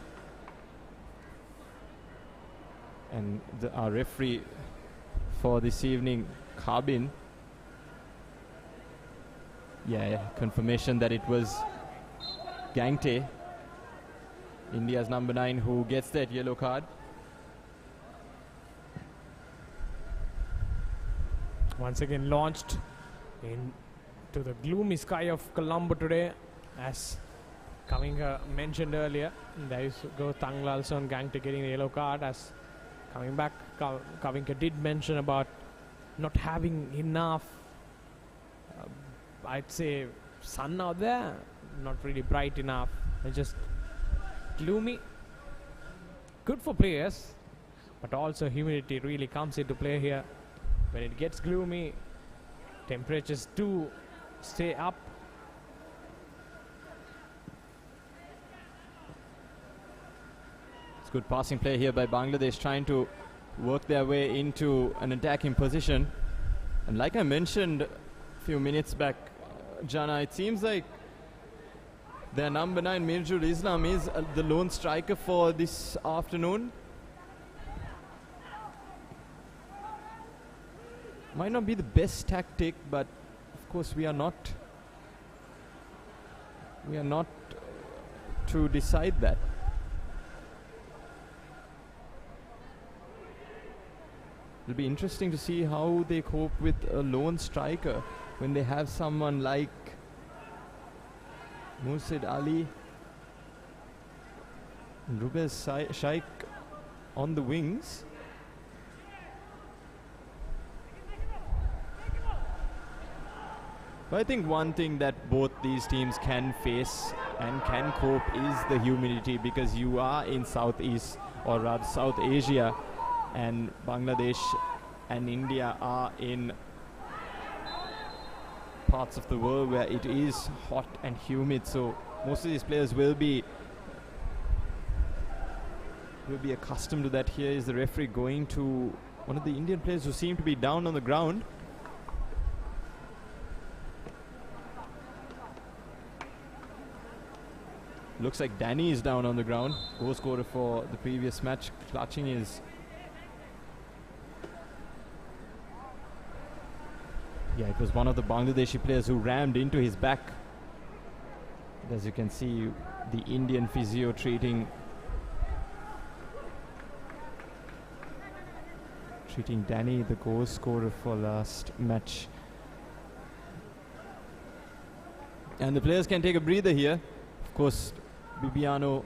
And our referee for this evening, Karbin, confirmation that it was Gangte, India's number 9, who gets that yellow card. Once again launched into the gloomy sky of Colombo today, as Kavinka mentioned earlier. There you go, Tanglal Son Gangte getting the yellow card. As coming back, Kavinka did mention about not having enough, I'd say, sun out there, not really bright enough. It's just gloomy. Good for players, but also humidity really comes into play here. When it gets gloomy, temperatures do stay up. It's good passing play here by Bangladesh, trying to work their way into an attacking position. And like I mentioned a few minutes back, Jana, it seems like their number 9, Mirjul Islam, is the lone striker for this afternoon. Might not be the best tactic, but of course we are not to decide that. It'll be interesting to see how they cope with a lone striker when they have someone like Mursid Ali and Rubez Shaikh on the wings. But I think one thing that both these teams can face and can cope is the humidity, because you are in Southeast, or rather South Asia, and Bangladesh and India are in parts of the world where it is hot and humid. So most of these players will be accustomed to that. Here is the referee going to one of the Indian players who seem to be down on the ground. Looks like Danny is down on the ground. Goal scorer for the previous match, clutching his... Yeah, it was one of the Bangladeshi players who rammed into his back. As you can see, the Indian physio treating Danny, the goal scorer for last match. And the players can take a breather here. Of course, Bibiano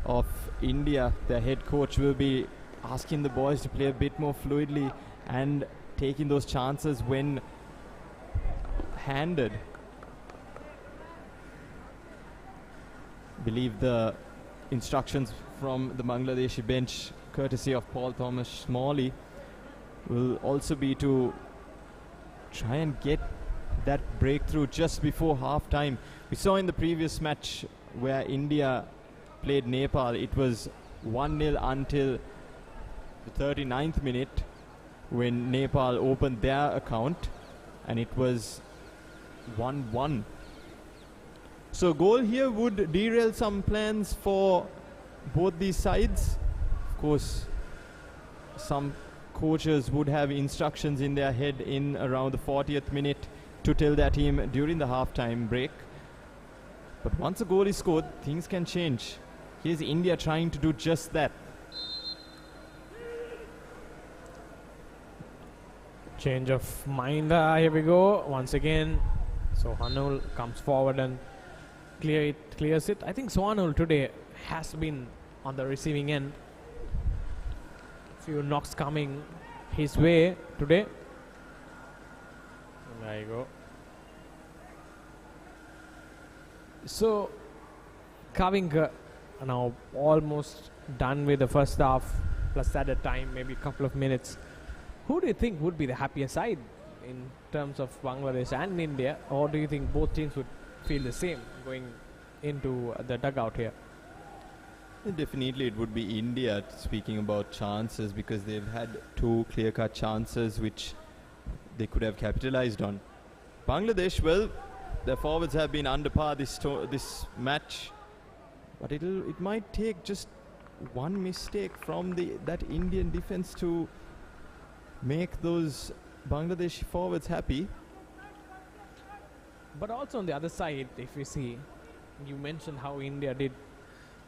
of India, their head coach, will be asking the boys to play a bit more fluidly and taking those chances when handed. Believe the instructions from the Bangladeshi bench, courtesy of Paul Thomas Smalley, will also be to try and get that breakthrough just before half time. We saw in the previous match where India played Nepal, it was 1-0 until the 39th minute when Nepal opened their account, and it was 1-1. So goal here would derail some plans for both these sides. Of course, some coaches would have instructions in their head in around the 40th minute to tell their team during the half-time break. But once a goal is scored, things can change. Here's India trying to do just that. Change of mind. Here we go. Once again, Sohanul comes forward and clears it. I think Sohanul today has been on the receiving end. Few knocks coming his way today. There you go. So, Kavinga now almost done with the first half, plus at a time, maybe a couple of minutes. Who do you think would be the happier side in terms of Bangladesh and India, or do you think both teams would feel the same going into the dugout here? Definitely it would be India, speaking about chances, because they've had two clear-cut chances which they could have capitalized on. Bangladesh, well, their forwards have been under par this match, but it might take just one mistake from that Indian defense to make those Bangladeshi forwards happy. But also on the other side, if you see, you mentioned how India did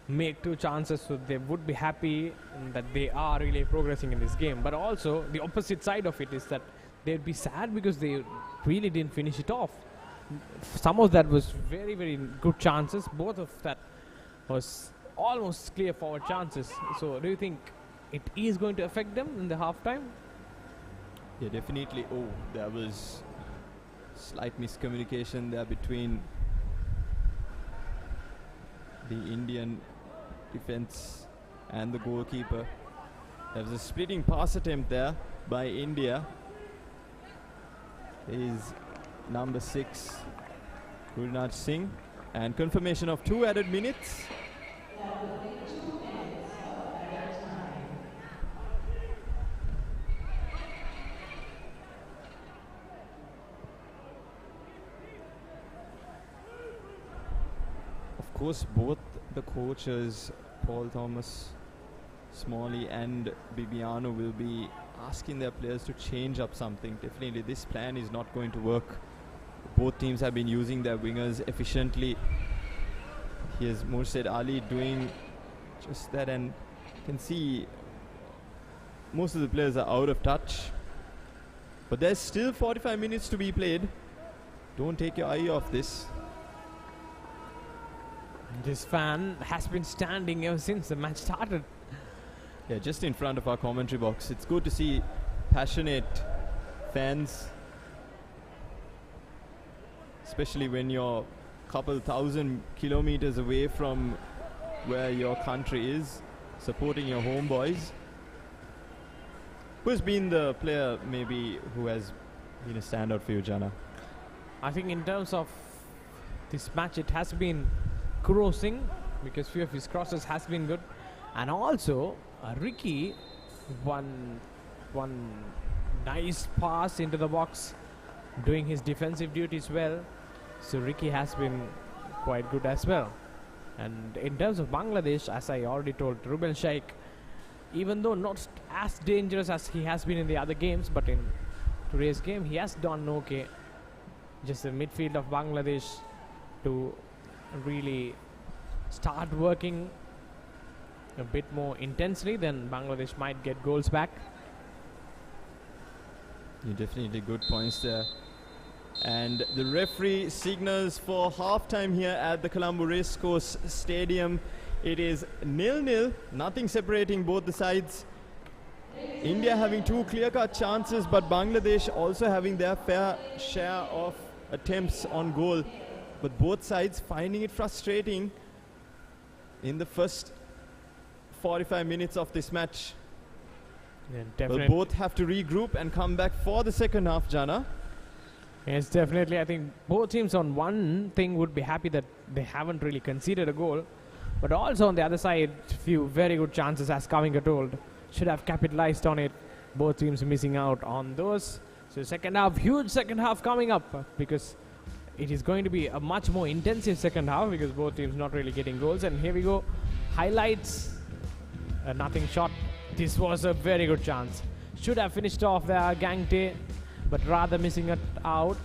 make two chances, so they would be happy that they are really progressing in this game. But also the opposite side of it is that they'd be sad because they really didn't finish it off. Some of that was very, very good chances. Both of that was almost clear forward chances. So do you think it is going to affect them in the halftime? Yeah, definitely. Oh, there was slight miscommunication there between the Indian defense and the goalkeeper. There was a splitting pass attempt there by India. Is number 6, Gurnath Singh, and confirmation of 2 added minutes. Of course, both the coaches, Paul Thomas, Smalley and Bibiano, will be asking their players to change up something. Definitely this plan is not going to work. Both teams have been using their wingers efficiently. Here's Murshid Ali doing just that, and you can see most of the players are out of touch. But there's still 45 minutes to be played. Don't take your eye off this. This fan has been standing ever since the match started. Yeah, just in front of our commentary box. It's good to see passionate fans, especially when you're a couple thousand kilometers away from where your country is, supporting your homeboys. Who's been the player maybe who has been a standout for you, Jana? I think in terms of this match, it has been Kuro Singh, because few of his crosses has been good, and also Ricky, one nice pass into the box, doing his defensive duties well. So Ricky has been quite good as well. And in terms of Bangladesh, as I already told, Ruben Shaikh, even though not as dangerous as he has been in the other games, but in today's game he has done okay. Just the midfield of Bangladesh to really start working a bit more intensely, then Bangladesh might get goals back. Yeah, definitely good points there. And the referee signals for halftime here at the Colombo Racecourse Stadium. It is 0-0, nothing separating both the sides. India having 2 clear-cut chances, but Bangladesh also having their fair share of attempts on goal. But both sides finding it frustrating in the first 45 minutes of this match. Yeah, Well, definitely. both have to regroup and come back for the second half, Jana. Yes, definitely. I think both teams on one thing would be happy that they haven't really conceded a goal. But also on the other side, few very good chances, as Kavinga told. Should have capitalized on it. Both teams missing out on those. So second half, huge second half coming up because it is going to be a much more intensive second half because both teams not really getting goals. And here we go. Highlights. Nothing shot. This was a very good chance. Should have finished off there, Gangte, but rather missing it out.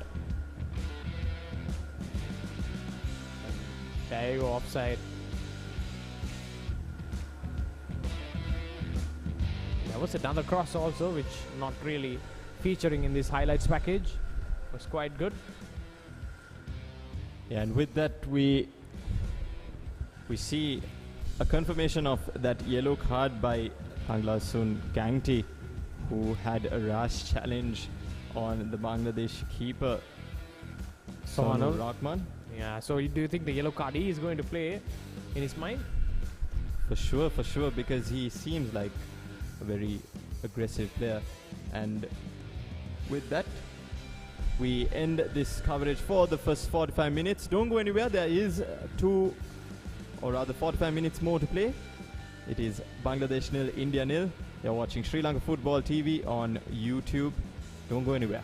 There you go, offside. There was another cross also, which not really featuring in this highlights package. Was quite good. Yeah, and with that we see a confirmation of that yellow card by Bangladesh Gangti, who had a rash challenge on the Bangladesh keeper Sonal Rahman. Yeah, so do you think the yellow card is going to play in his mind? For sure, because he seems like a very aggressive player. And with that, we end this coverage for the first 45 minutes. Don't go anywhere. There is 45 minutes more to play. It is Bangladesh nil, India nil. You're watching Sri Lanka Football TV on YouTube. Don't go anywhere.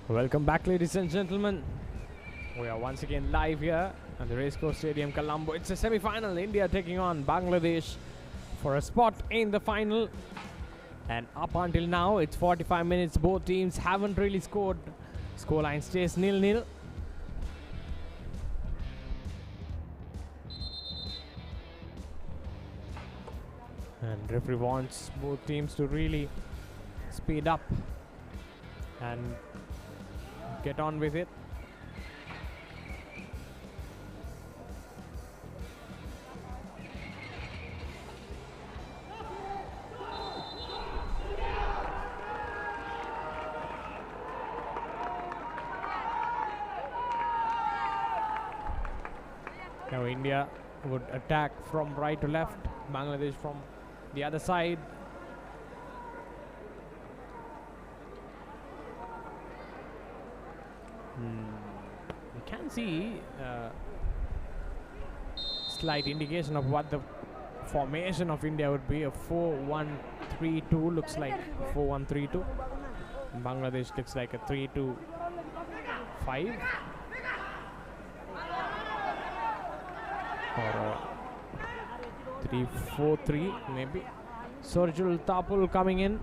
Welcome back, ladies and gentlemen. We are once again live here at the Racecourse Stadium, Colombo. It's a semi-final. India taking on Bangladesh for a spot in the final. And up until now, it's 45 minutes. Both teams haven't really scored. Scoreline stays 0-0. And referee wants both teams to really speed up and get on with it. Now India would attack from right to left, Bangladesh from the other side. You can see slight indication of what the formation of India would be. A 4-1-3-2 looks like 4-1-3-2. Bangladesh looks like a 3-2-5. Or a 3-4-3 maybe. Sorjul Tapul coming in.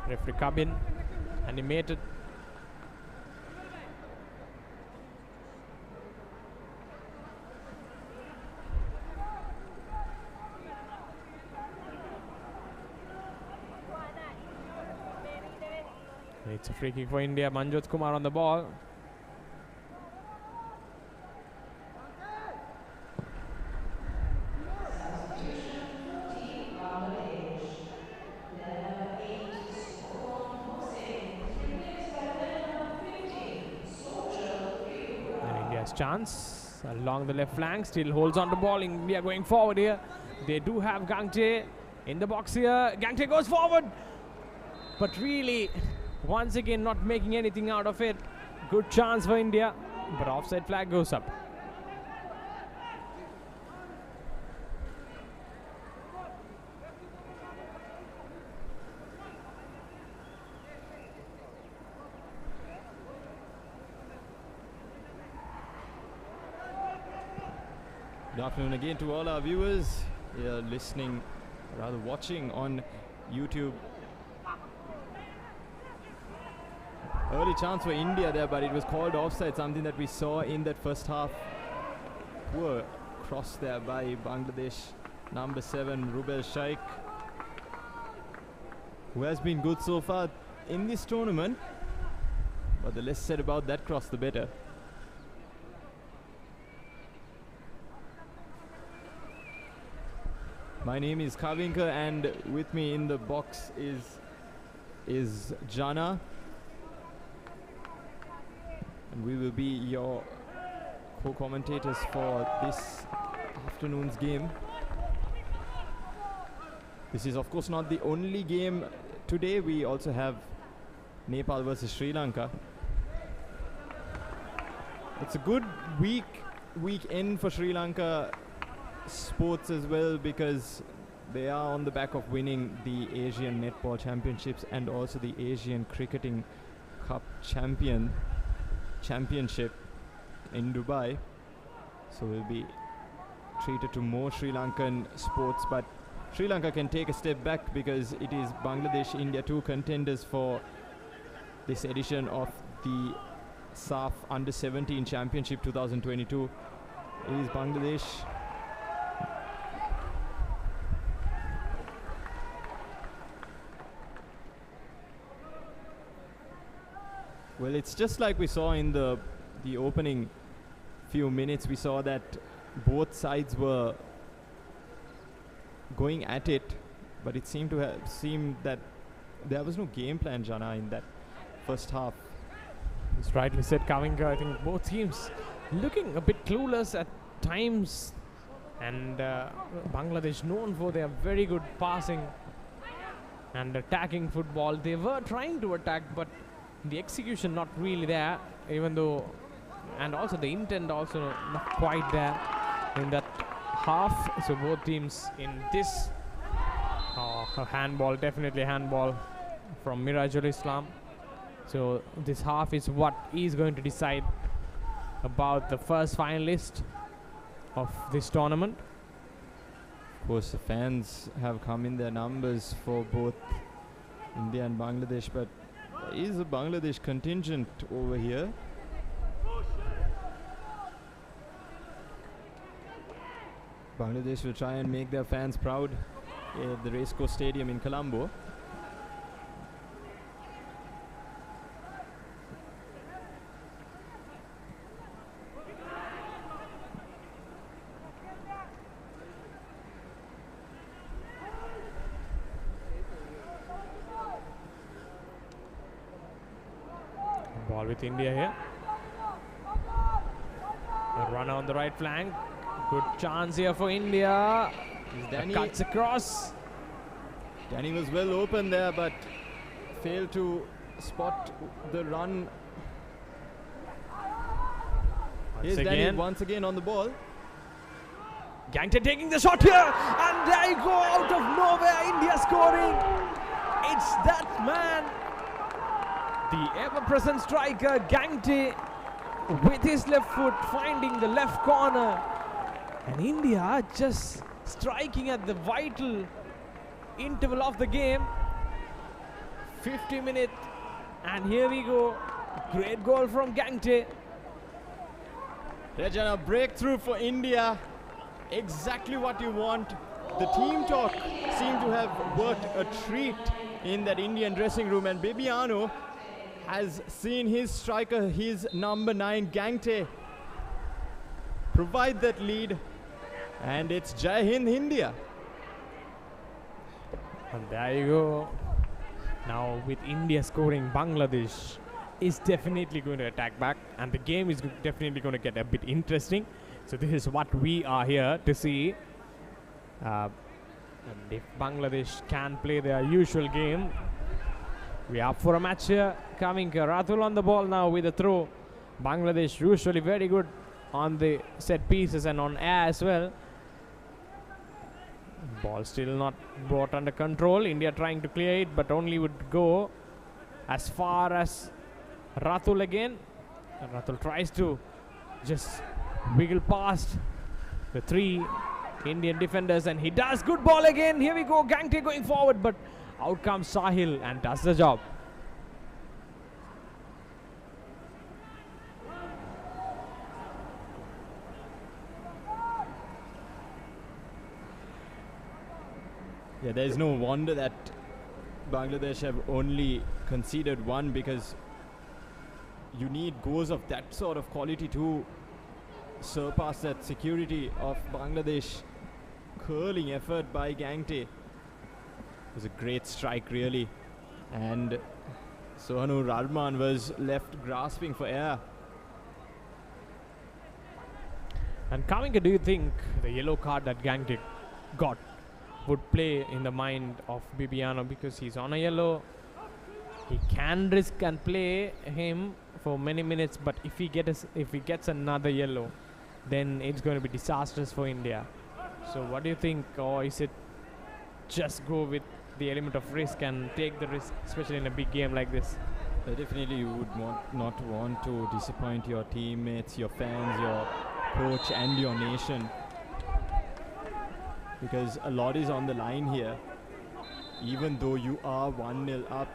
Referee cabin animated. It's a free kick for India. Manjot Kumar on the ball. Chance along the left flank, still holds on to ball. India going forward here. They do have Gangte in the box here. Gangte goes forward, but really once again not making anything out of it. Good chance for India, but offside flag goes up. Good afternoon again to all our viewers here listening, rather watching on YouTube. Early chance for India there, but it was called offside, something that we saw in that first half. Poor cross there by Bangladesh number 7, Rubel Shaikh, who has been good so far in this tournament, but the less said about that cross, the better. My name is Kavinka, and with me in the box is Jana, and we will be your co-commentators for this afternoon's game. This is of course not the only game today. We also have Nepal versus Sri Lanka. It's a good weekend for Sri Lanka sports as well, because they are on the back of winning the Asian Netball Championships and also the Asian Cricketing Cup Championship in Dubai. So we'll be treated to more Sri Lankan sports, but Sri Lanka can take a step back because it is Bangladesh, India, two contenders for this edition of the SAFF Under-17 Championship 2022. It is Bangladesh. Well, it's just like we saw in the opening few minutes. We saw that both sides were going at it, but it seemed that there was no game plan, Jana, in that first half. It's rightly said, Kavinka. I think both teams looking a bit clueless at times, And Bangladesh known for their very good passing and attacking football. They were trying to attack, but the execution not really there, even though, and also the intent also not quite there in that half. So both teams in this handball, definitely handball from Mirajul Islam. So this half is what is going to decide about the first finalist of this tournament. Of course, the fans have come in their numbers for both India and Bangladesh, but there is a Bangladesh contingent over here. Bangladesh will try and make their fans proud at the Racecourse Stadium in Colombo. Ball with India here. A runner on the right flank. Good chance here for India. Danny Cuts across. Danny was well open there, but failed to spot the run. Here's Danny once again on the ball. Gangte taking the shot here, and there you go, out of nowhere, India scoring. It's that man, the ever-present striker Gangte, with his left foot finding the left corner, and India just striking at the vital interval of the game. 50 minutes, and here we go. Great goal from Gangte. Rajana, breakthrough for India. Exactly what you want. The team talk seemed to have worked a treat in that Indian dressing room, and Bibiano has seen his striker, his number 9 Gangte, provide that lead, and it's Jai Hind India. And there you go. Now with India scoring, Bangladesh is definitely going to attack back, and the game is definitely going to get a bit interesting. So this is what we are here to see. And if Bangladesh can play their usual game, we are up for a match here. Coming Ratul on the ball now with a throw. Bangladesh usually very good on the set pieces and on air as well. Ball still not brought under control. India trying to clear it, but only would go as far as Ratul again. And Ratul tries to just wiggle past the 3 Indian defenders, and he does. Good ball again. Here we go. Gangte going forward, but out comes Sahil and does the job. Yeah, there's no wonder that Bangladesh have only conceded 1, because you need goals of that sort of quality to surpass that security of Bangladesh. Curling effort by Gangte. It was a great strike, really. And Sohanu Rahman was left grasping for air. And Kaminga, do you think the yellow card that Gangte got would play in the mind of Bibiano, because he's on a yellow? He can risk and play him for many minutes, but if he gets another yellow, then it's going to be disastrous for India. So what do you think? Or is it just go with the element of risk and take the risk, especially in a big game like this? Definitely you would not want to disappoint your teammates, your fans, your coach and your nation, because a lot is on the line here. Even though you are 1-0 up,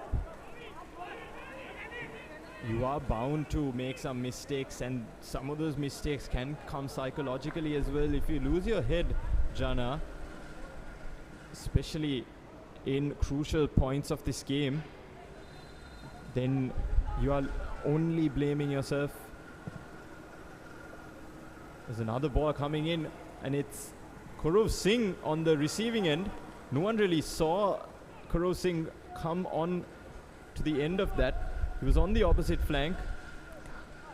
you are bound to make some mistakes, and some of those mistakes can come psychologically as well. If you lose your head, Jana, especially in crucial points of this game, then you are only blaming yourself. There's another ball coming in, and it's Kaurav Singh on the receiving end. No one really saw Kaurav Singh come on to the end of that. He was on the opposite flank.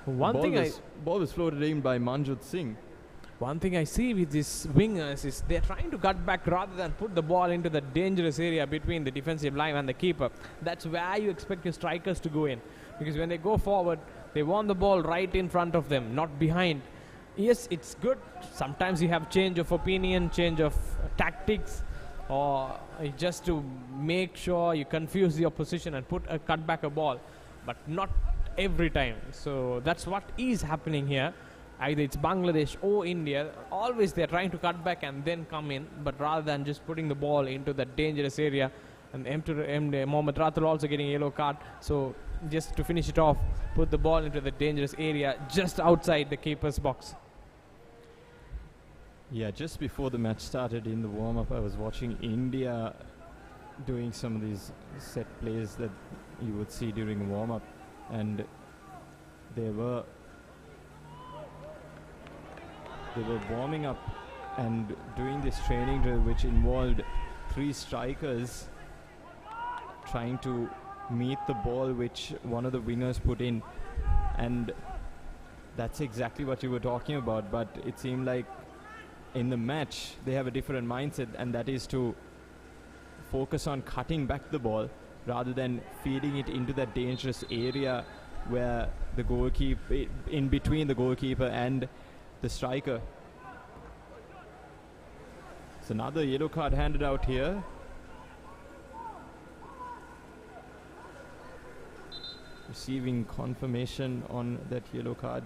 Ball was floated in by Manjot Singh. one thing I see with these wingers is they're trying to cut back rather than put the ball into the dangerous area between the defensive line and the keeper. That's where you expect your strikers to go in, because when they go forward, they want the ball right in front of them, not behind. Yes, it's good. Sometimes you have change of opinion, change of tactics, or just to make sure you confuse the opposition and put a cut back a ball, but not every time. So that's what is happening here. Either it's Bangladesh or India, always they're trying to cut back and then come in, but rather than just putting the ball into the dangerous area. And Mohammad Ratul also getting a yellow card. So just to finish it off, put the ball into the dangerous area just outside the keeper's box. Yeah, just before the match started in the warm-up, I was watching India doing some of these set plays that you would see during warm-up, and they were warming up and doing this training drill which involved 3 strikers trying to meet the ball which one of the wingers put in, and that's exactly what you were talking about. But it seemed like in the match they have a different mindset, and that is to focus on cutting back the ball rather than feeding it into that dangerous area where the goalkeeper, in between the goalkeeper and the striker. It's another yellow card handed out here. Receiving confirmation on that yellow card.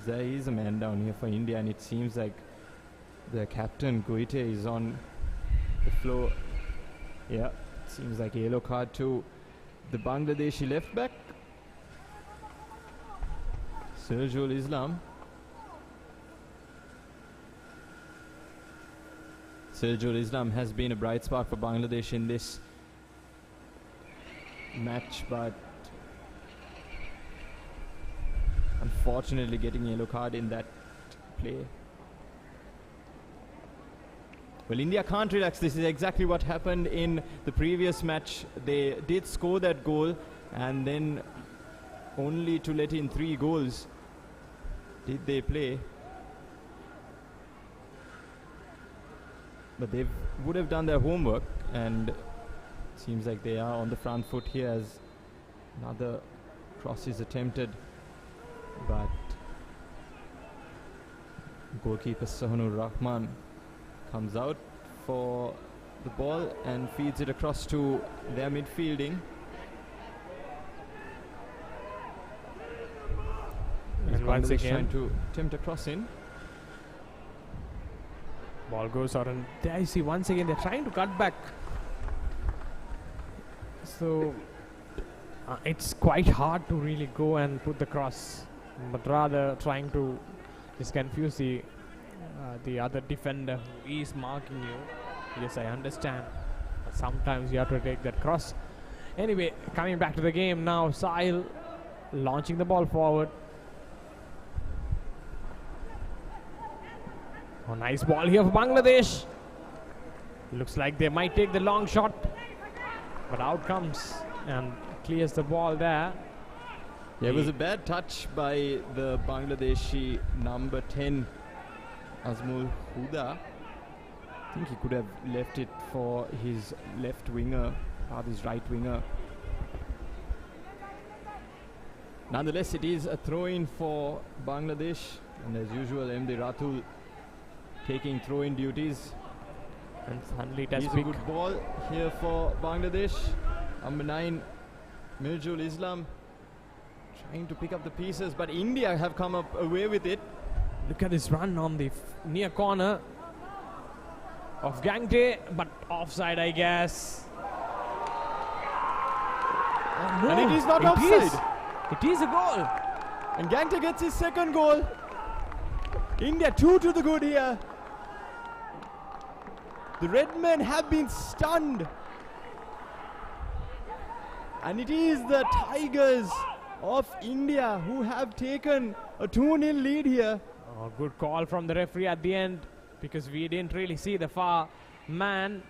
There is a man down here for India, and it seems like the captain Guite is on the floor. Yeah, seems like a yellow card to the Bangladeshi left back, Sirjul Islam. Sirjul Islam has been a bright spark for Bangladesh in this match, but unfortunately getting a yellow card in that play. Well, India can't relax. This is exactly what happened in the previous match. They did score that goal, and then only to let in 3 goals did they play. But they would have done their homework, and it seems like they are on the front foot here as another cross is attempted, but goalkeeper Sahanur Rahman comes out for the ball and feeds it across to their midfielding. And once again trying to attempt a cross in. Ball goes out, and there you see once again they're trying to cut back. So it's quite hard to really go and put the cross, but rather trying to just confuse the other defender who is marking you. Yes, I understand, but sometimes you have to take that cross. Anyway, coming back to the game now, Sahil launching the ball forward. Oh, nice ball here for Bangladesh. Looks like they might take the long shot, but out comes and clears the ball there. Yeah, it was a bad touch by the Bangladeshi number 10, Azmul Huda. I think he could have left it for his left winger, or his right winger. Nonetheless, it is a throw-in for Bangladesh, and as usual, MD Ratul taking throw-in duties. And suddenly it has a good ball here for Bangladesh. Number 9, Mirjul Islam, trying to pick up the pieces, but India have come up away with it. Look at this run on the near corner of Gangte, but offside, I guess. Oh, no, and it is not offside. It is a goal. And Gangte gets his second goal. India 2 to the good here. The red men have been stunned. And it is the Tigers of India who have taken a 2-0 lead here. Oh, good call from the referee at the end, because we didn't really see the far man,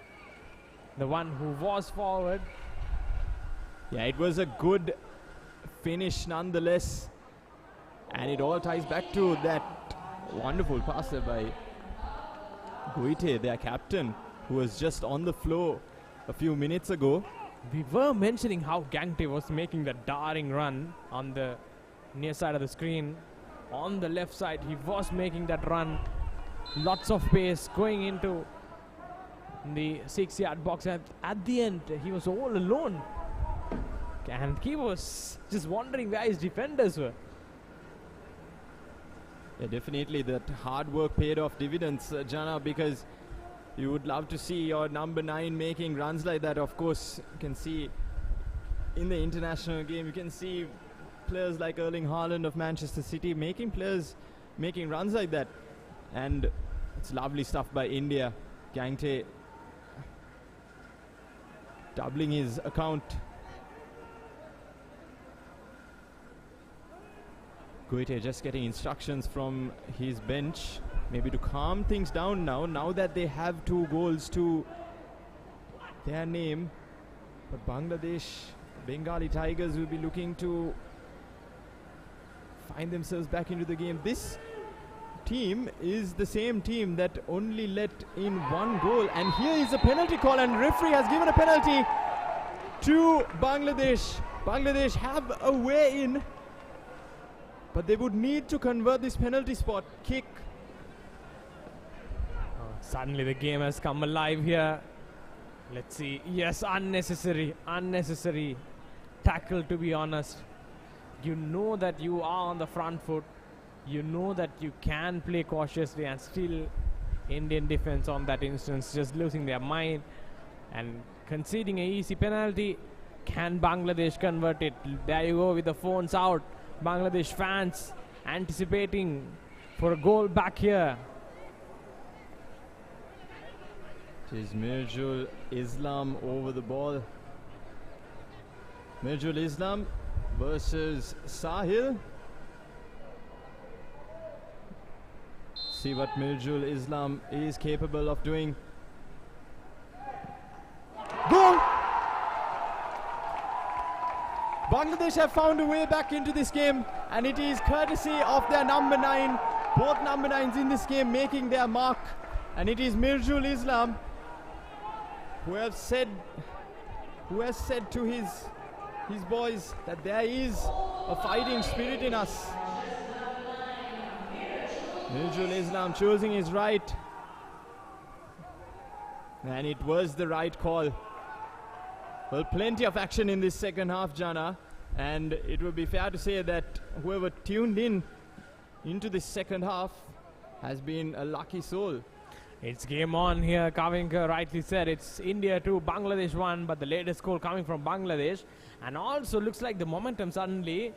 the one who was forward. Yeah, it was a good finish nonetheless. And it all ties back to that Wonderful pass there by Guite, their captain, who was just on the floor a few minutes ago. We were mentioning how Gangte was making the darting run on the near side of the screen. On the left side, he was making that run. Lots of pace going into the 6-yard box. At the end, he was all alone. And he was just wondering where his defenders were. Yeah, definitely that hard work paid off dividends, Jana, because you would love to see your number 9 making runs like that. Of course, you can see in the international game, you can see players like Erling Haaland of Manchester City making runs like that. And it's lovely stuff by India. Gangte doubling his account. Guite just getting instructions from his bench, maybe to calm things down now that they have 2 goals to their name. But Bangladesh, Bengali Tigers will be looking to find themselves back into the game. This team is the same team that only let in 1 goal, and here is a penalty call, and referee has given a penalty to Bangladesh. Bangladesh have a way in, but they would need to convert this penalty spot kick. Suddenly the game has come alive here. Let's see. Yes, unnecessary tackle, to be honest. You know that you are on the front foot. You know that you can play cautiously, and still Indian defense on that instance just losing their mind and conceding an easy penalty. Can Bangladesh convert it? There you go with the phones out. Bangladesh fans anticipating for a goal back here. It is Mirjul Islam over the ball. Mirjul Islam versus Sahil. See what Mirjul Islam is capable of doing. Goal! Bangladesh have found a way back into this game, and it is courtesy of their number 9, both number 9s in this game making their mark. And it is Mirjul Islam who has said to his boys that there is a fighting spirit in us. Mirjul Islam choosing his right, and it was the right call. Well, plenty of action in this second half, Jana, and it would be fair to say that whoever tuned in into this second half has been a lucky soul. It's game on here. Kavinkar rightly said it's India 2, Bangladesh 1, but the latest goal coming from Bangladesh. And also looks like the momentum suddenly,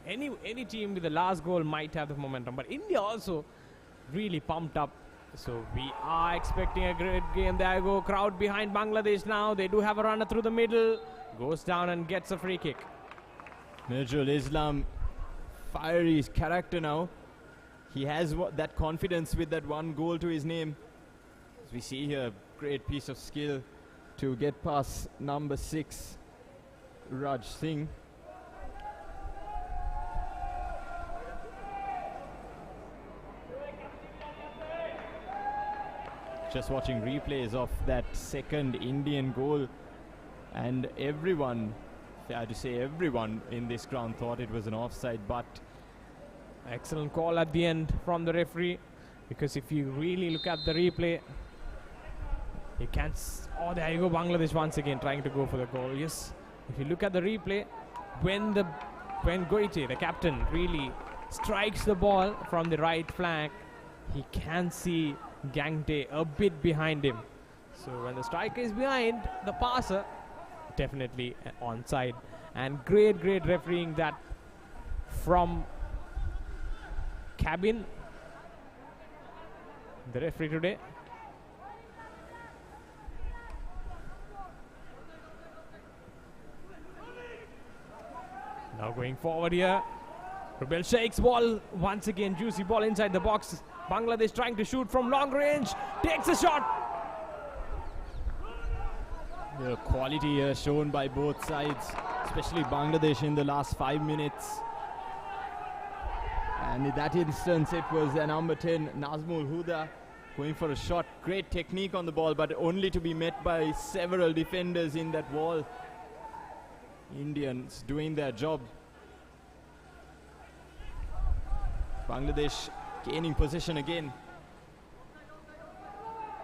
any team with the last goal might have the momentum, but India also really pumped up. So we are expecting a great game. There you go, crowd behind Bangladesh now. They do have a runner through the middle, goes down and gets a free kick. Mirjul Islam, fiery character now. He has that confidence with that 1 goal to his name. As we see here, great piece of skill to get past number 6, Raj Singh. Just watching replays of that second Indian goal, and everyone, fair to say everyone in this ground thought it was an offside, but excellent call at the end from the referee, because if you really look at the replay, you can't. Oh, there you go, Bangladesh once again trying to go for the goal. Yes, if you look at the replay, when Goite, the captain, really strikes the ball from the right flank, he can see Gangte a bit behind him. So when the striker is behind the passer, definitely onside. And great refereeing that from Cabin, the referee today. Now going forward here, Rubel Sheikh's ball, once again juicy ball inside the box. Bangladesh trying to shoot from long range, takes a shot. The quality shown by both sides, especially Bangladesh in the last 5 minutes. And in that instance, it was number 10, Nazmul Huda, going for a shot. Great technique on the ball, but only to be met by several defenders in that wall. Indians doing their job. Bangladesh gaining possession again.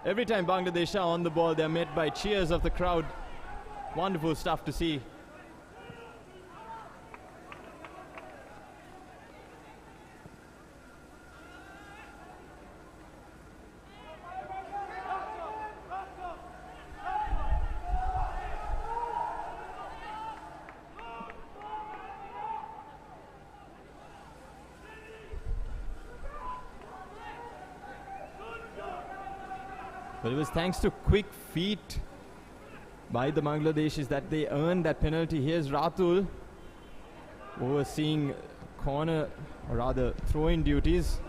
Every time Bangladesh are on the ball, they're met by cheers of the crowd. Wonderful stuff to see. But it was thanks to quick feet by the Bangladeshis that they earned that penalty. Here's Ratul overseeing corner, or rather throw-in duties.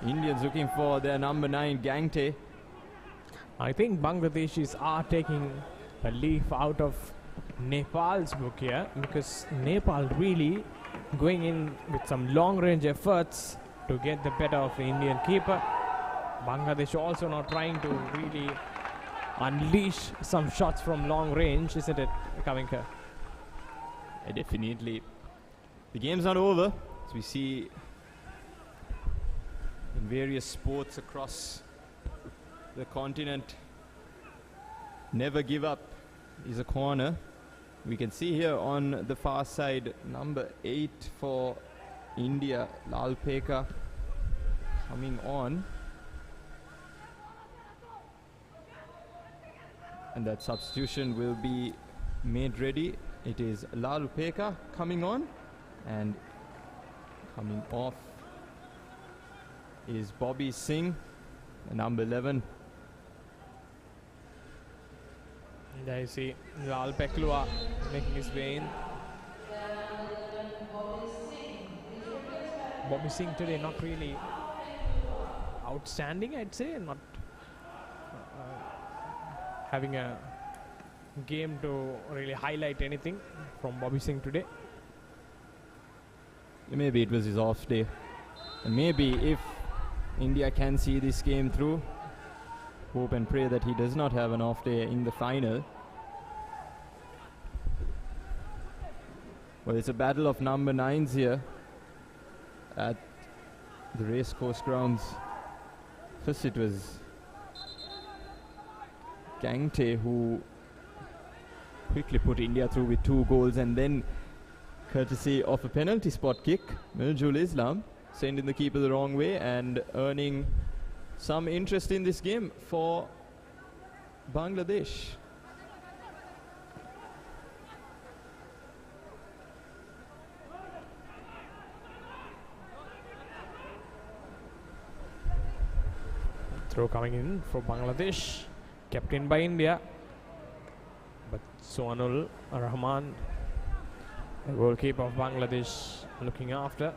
Indians looking for their number 9, Gangte. I think Bangladeshis are taking a leaf out of Nepal's book here, because Nepal really going in with some long-range efforts to get the better of the Indian keeper. Bangladesh also now trying to really unleash some shots from long range, isn't it, Kavinka? Definitely. The game's not over, as we see in various sports across the continent. Never give up is a corner. We can see here on the far side, number 8 for India, Lal Pekka, coming on. And that substitution will be made ready. It is Lal Pekka coming on, and coming off is Bobby Singh, number 11. There you see Lal Peklua making his way in. Bobby Singh today not really outstanding, I'd say, not having a game to really highlight anything from Bobby Singh today. Maybe it was his off day. And maybe if India can see this game through, hope and pray that he does not have an off day in the final. Well, it's a battle of number 9s here at the racecourse grounds. First it was Gangte who quickly put India through with 2 goals, and then courtesy of a penalty spot kick, Miljul Islam sending the keeper the wrong way and earning some interest in this game for Bangladesh. Throw coming in for Bangladesh, kept in by India, but Soanul Rahman, the goalkeeper of Bangladesh, looking after,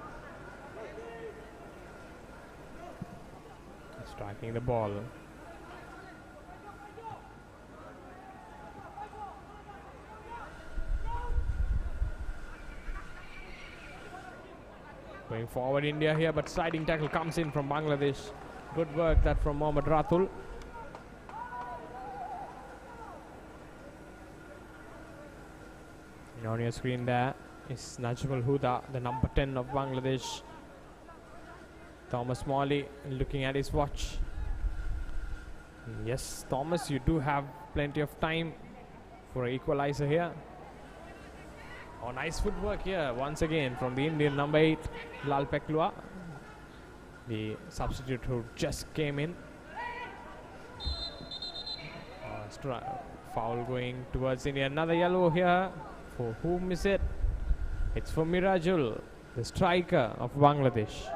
striking the ball. Going forward India here, but sliding tackle comes in from Bangladesh. Good work that from Mohammad Ratul. And on your screen there is Najmul Huda, the number 10 of Bangladesh. Thomas Morley looking at his watch. Yes, Thomas, you do have plenty of time for an equalizer here. Oh, nice footwork here once again from the Indian number 8, Lal Peklua, the substitute who just came in. Foul going towards India. Another yellow here. For whom is it? It's for Mirajul, the striker of Bangladesh.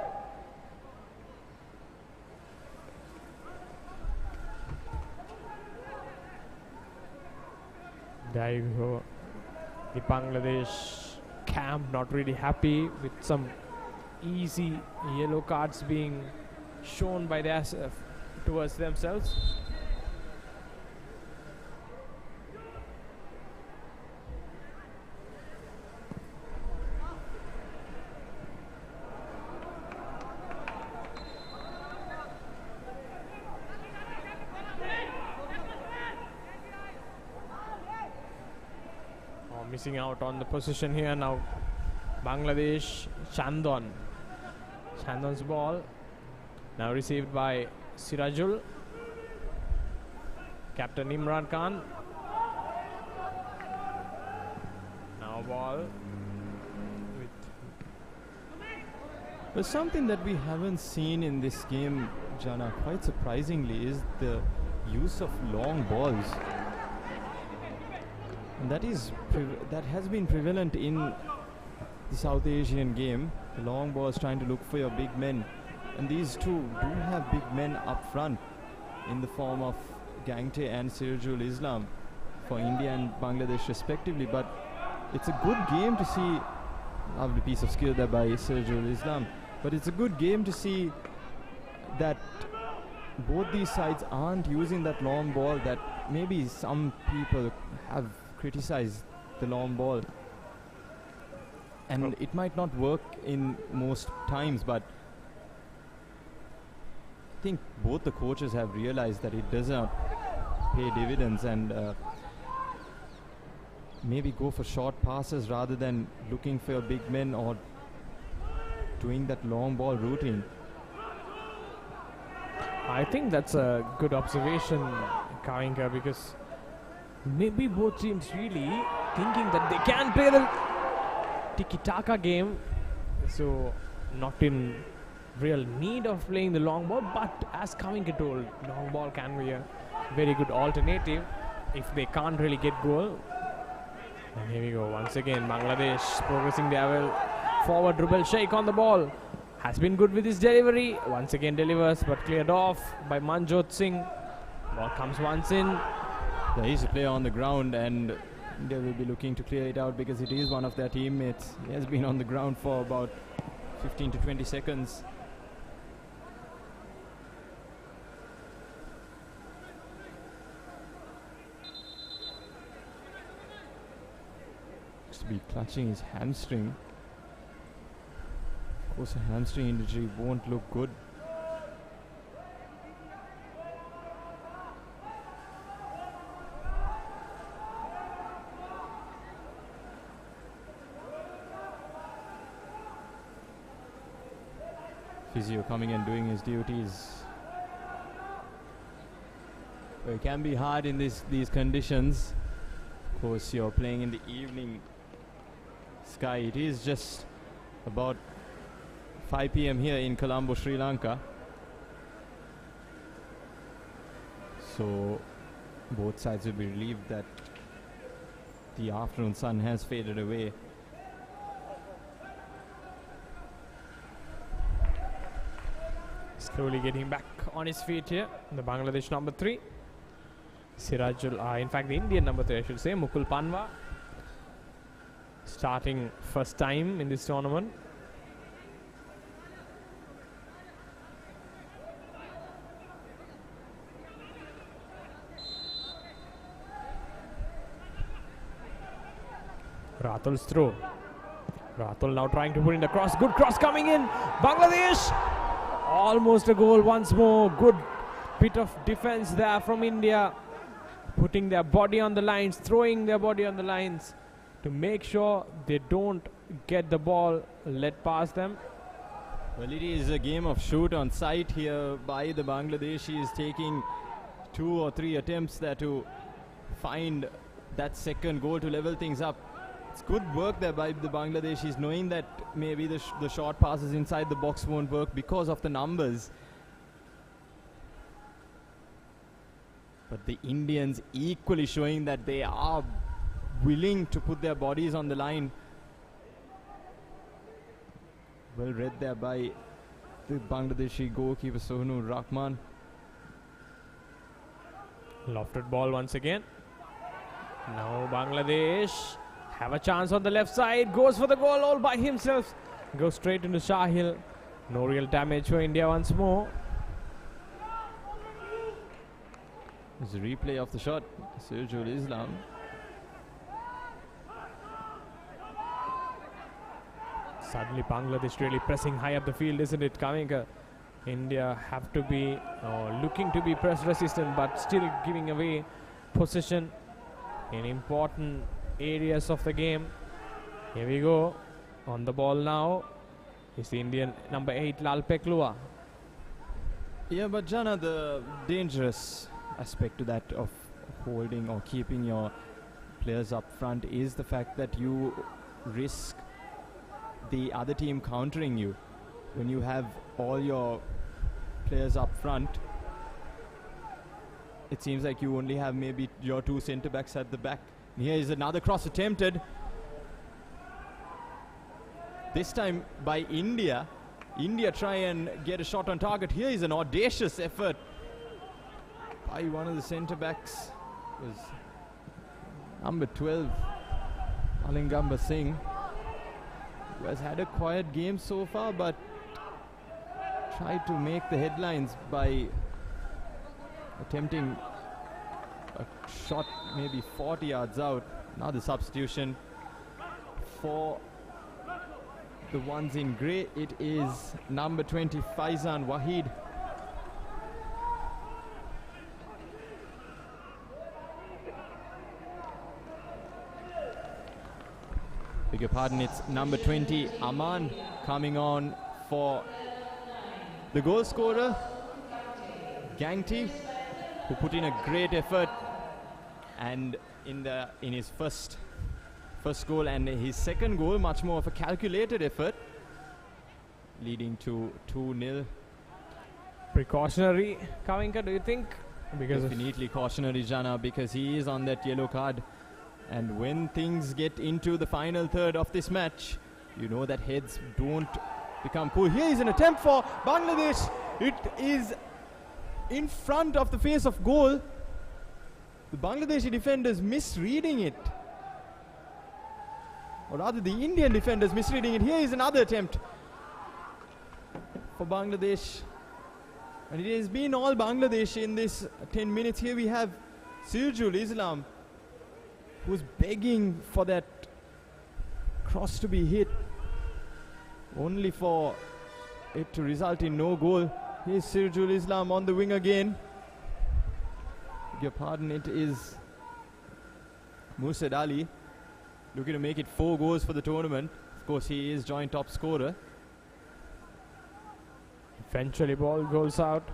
There you go. The Bangladesh camp not really happy with some easy yellow cards being shown by the SAFF towards themselves. missing out on the position here now. Bangladesh, Chandon. Chandon's ball now received by Sirajul. Captain Imran Khan. Now ball. But something that we haven't seen in this game, Jana, quite surprisingly, is the use of long balls. And that has been prevalent in the South Asian game. The long balls trying to look for your big men. And these two do have big men up front in the form of Gangte and Sirajul Islam for India and Bangladesh respectively. But it's a good game to see. Lovely piece of skill there by Sirajul Islam. But it's a good game to see that both these sides aren't using that long ball that maybe some people have criticized the long ball. And it might not work in most times, but I think both the coaches have realized that it does not pay dividends and maybe go for short passes rather than looking for your big men or doing that long ball routine. I think that's a good observation, Kavinka, because maybe both teams really thinking that they can play the tiki-taka game, so not in real need of playing the long ball, but as Kavinka told, long ball can be a very good alternative if they can't really get goal. And here we go, once again Bangladesh progressing there well. Forward Rubel Sheikh on the ball. Has been good with his delivery. Once again delivers, but cleared off by Manjot Singh. Ball comes once in. There is a player on the ground and they will be looking to clear it out because it is one of their teammates. He has been on the ground for about 15 to 20 seconds. Looks to be clutching his hamstring. Of course, a hamstring injury won't look good. Physio coming and doing his duties. Well, it can be hard in these conditions. Of course, you're playing in the evening sky. It is just about 5 p.m. here in Colombo, Sri Lanka. So both sides will be relieved that the afternoon sun has faded away. Slowly getting back on his feet here, the Bangladesh number 3. Sirajul, in fact the Indian number 3 I should say, Mukul Panwa. Starting first time in this tournament. Ratul's throw. Ratul now trying to put in the cross. Good cross coming in. Bangladesh. Almost a goal once more. Good bit of defense there from India. Putting their body on the lines, throwing their body on the lines to make sure they don't get the ball let past them. Well, it is a game of shoot on sight here by the Bangladeshis, taking 2 or 3 attempts there to find that second goal to level things up. It's good work there by the Bangladeshis, knowing that maybe the short passes inside the box won't work because of the numbers. But the Indians equally showing that they are willing to put their bodies on the line. Well read there by the Bangladeshi goalkeeper Sohnur Rahman. Lofted ball once again. Now Bangladesh have a chance on the left side. Goes for the goal all by himself. Goes straight into Shahil. No real damage for India once more. There's a replay of the shot. Sirajul Islam. Suddenly Bangladesh really pressing high up the field, isn't it? Kavinka, India have to be looking to be press resistant, but still giving away possession in important areas of the game. Here we go. On the ball now is the Indian number 8 Lalpeklua. Yeah, but Jana, the dangerous aspect to that of holding or keeping your players up front is the fact that you risk the other team countering you. When you have all your players up front, it seems like you only have maybe your 2 centre backs at the back. Here is another cross attempted. This time by India. India try and get a shot on target. Here is an audacious effort by one of the centre backs. It was number 12, Alingamba Singh, who has had a quiet game so far, but tried to make the headlines by attempting a shot maybe 40 yards out. Now the substitution for the ones in grey, it is number 20 Faizan Wahid. Beg your pardon, it's number 20 Aman coming on for the goal scorer Gangti, who put in a great effort, and in his first goal and his second goal, much more of a calculated effort, leading to 2-0. Precautionary, Kavinka, do you think? Because definitely cautionary, Jana, because he is on that yellow card, and when things get into the final third of this match, you know that heads don't become cool. Here is an attempt for Bangladesh. It is in front of the face of goal. The Bangladeshi defenders misreading it, or rather the Indian defenders misreading it. Here is another attempt for Bangladesh, and it has been all Bangladesh in this 10 minutes. Here we have Sirjul Islam, who's begging for that cross to be hit, only for it to result in no goal. Here's Sirjul Islam on the wing again. Beg your pardon, it is Mursid Ali, looking to make it 4 goals for the tournament. Of course, he is joint top scorer. eventually ball goes out.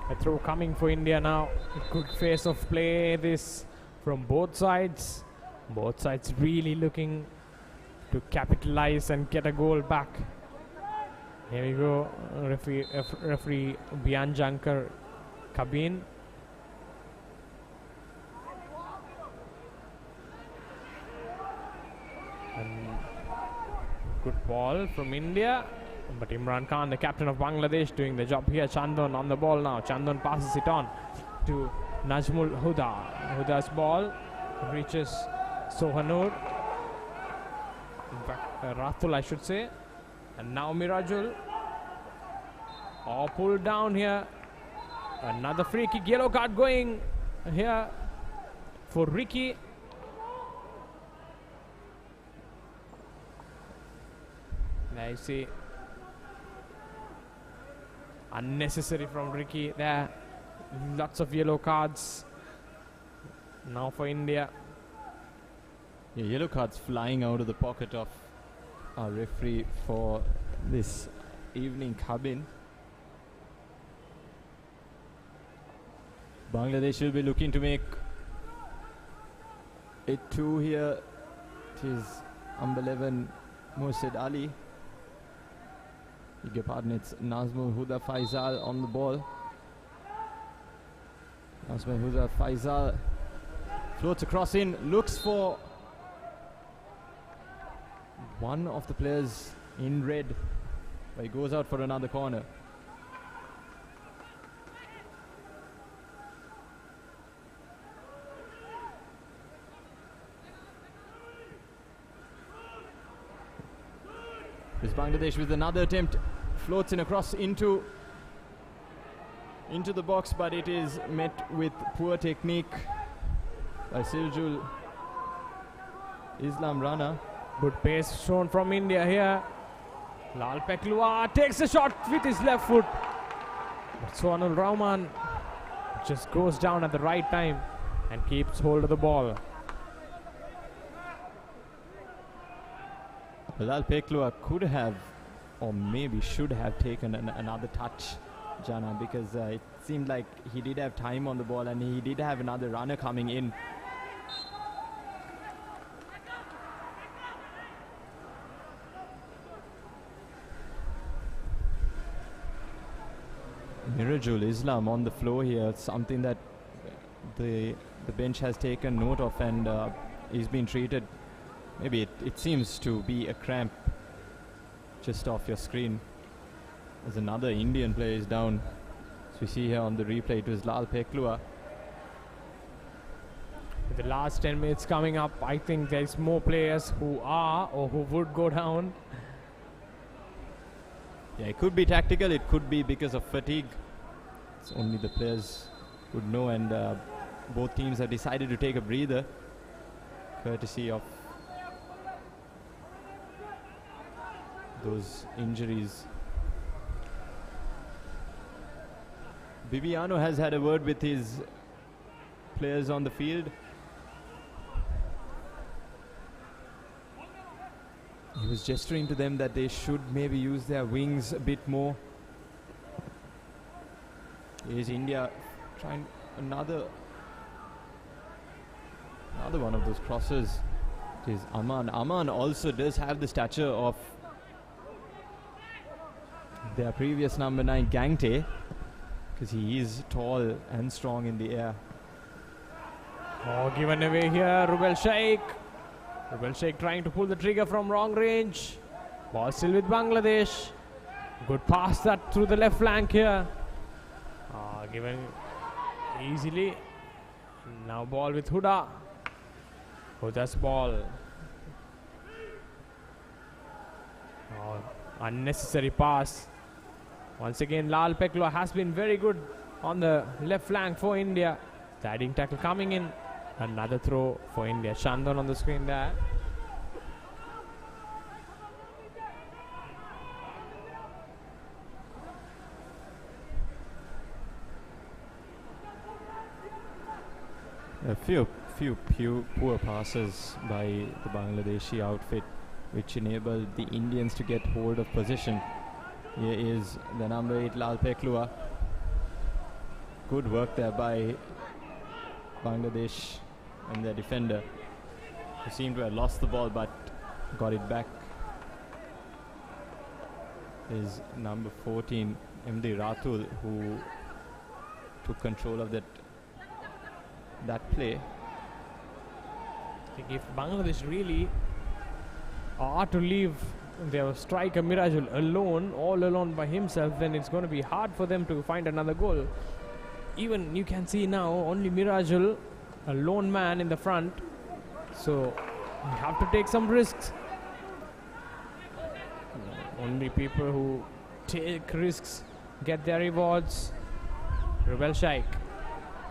A throw coming for India now. A good phase of play this from both sides. Both sides really looking to capitalize and get a goal back. Here we go. Referee Bianjankar Kabin. And good ball from India. But Imran Khan, the captain of Bangladesh, doing the job here. Chandon on the ball now. Chandon passes it on to Najmul Huda. Huda's ball reaches Sohanur. In fact, Rathul, I should say. And now Mirajul. All pulled down here. Another free kick. Yellow card going here for Ricky. There you see. Unnecessary from Ricky there. Lots of yellow cards now for India. Yeah, yellow cards flying out of the pocket of our referee for this evening cabin. Bangladesh will be looking to make it 2 here. It is number 11 Mursid Ali. Beg your pardon, it's Nazmul Huda Faisal on the ball. Nazmul Huda Faisal floats across in, looks for one of the players in red, but he goes out for another corner. There's Bangladesh with another attempt, floats in across into the box, but it is met with poor technique by Sirjul Islam Rana. Good pace shown from India here. Lalpeklua takes a shot with his left foot. But Sonal Rahman just goes down at the right time and keeps hold of the ball. Lal Peklua could have, or maybe should have taken another touch, Jana, because it seemed like he did have time on the ball and he did have another runner coming in. Mirajul Islam on the floor here, something that the bench has taken note of, and he's been treated. Maybe it seems to be a cramp just off your screen. As another Indian player is down. So we see here on the replay it was Lal Peklua. With the last 10 minutes coming up, I think there's more players who are or who would go down. Yeah, it could be tactical, it could be because of fatigue. It's only the players would know, and both teams have decided to take a breather, courtesy of those injuries. Bibiano has had a word with his players on the field. He was gesturing to them that they should maybe use their wings a bit more. Here's India trying another one of those crosses. It is Aman. Aman also does have the stature of their previous number 9, Gangte, because he is tall and strong in the air. Oh, given away here, Rubel Sheikh. Rubel Sheikh trying to pull the trigger from wrong range. Ball still with Bangladesh. Good pass that through the left flank here. Given easily. Now ball with Huda. Huda's ball. Oh, unnecessary pass. Once again, Lal Peklua has been very good on the left flank for India. Sliding tackle coming in. Another throw for India. Shandon on the screen there. A few poor passes by the Bangladeshi outfit, which enabled the Indians to get hold of position. Here is the number 8, Lal Peklua. Good work there by Bangladesh and their defender, who seemed to have lost the ball but got it back. Is number 14, MD Ratul, who took control of that play. I think if Bangladesh really are to leave their striker Mirajul all alone by himself, then it's going to be hard for them to find another goal. Even you can see now only Mirajul, a lone man in the front, so you have to take some risks. Only people who take risks get their rewards. Rubel Sheikh,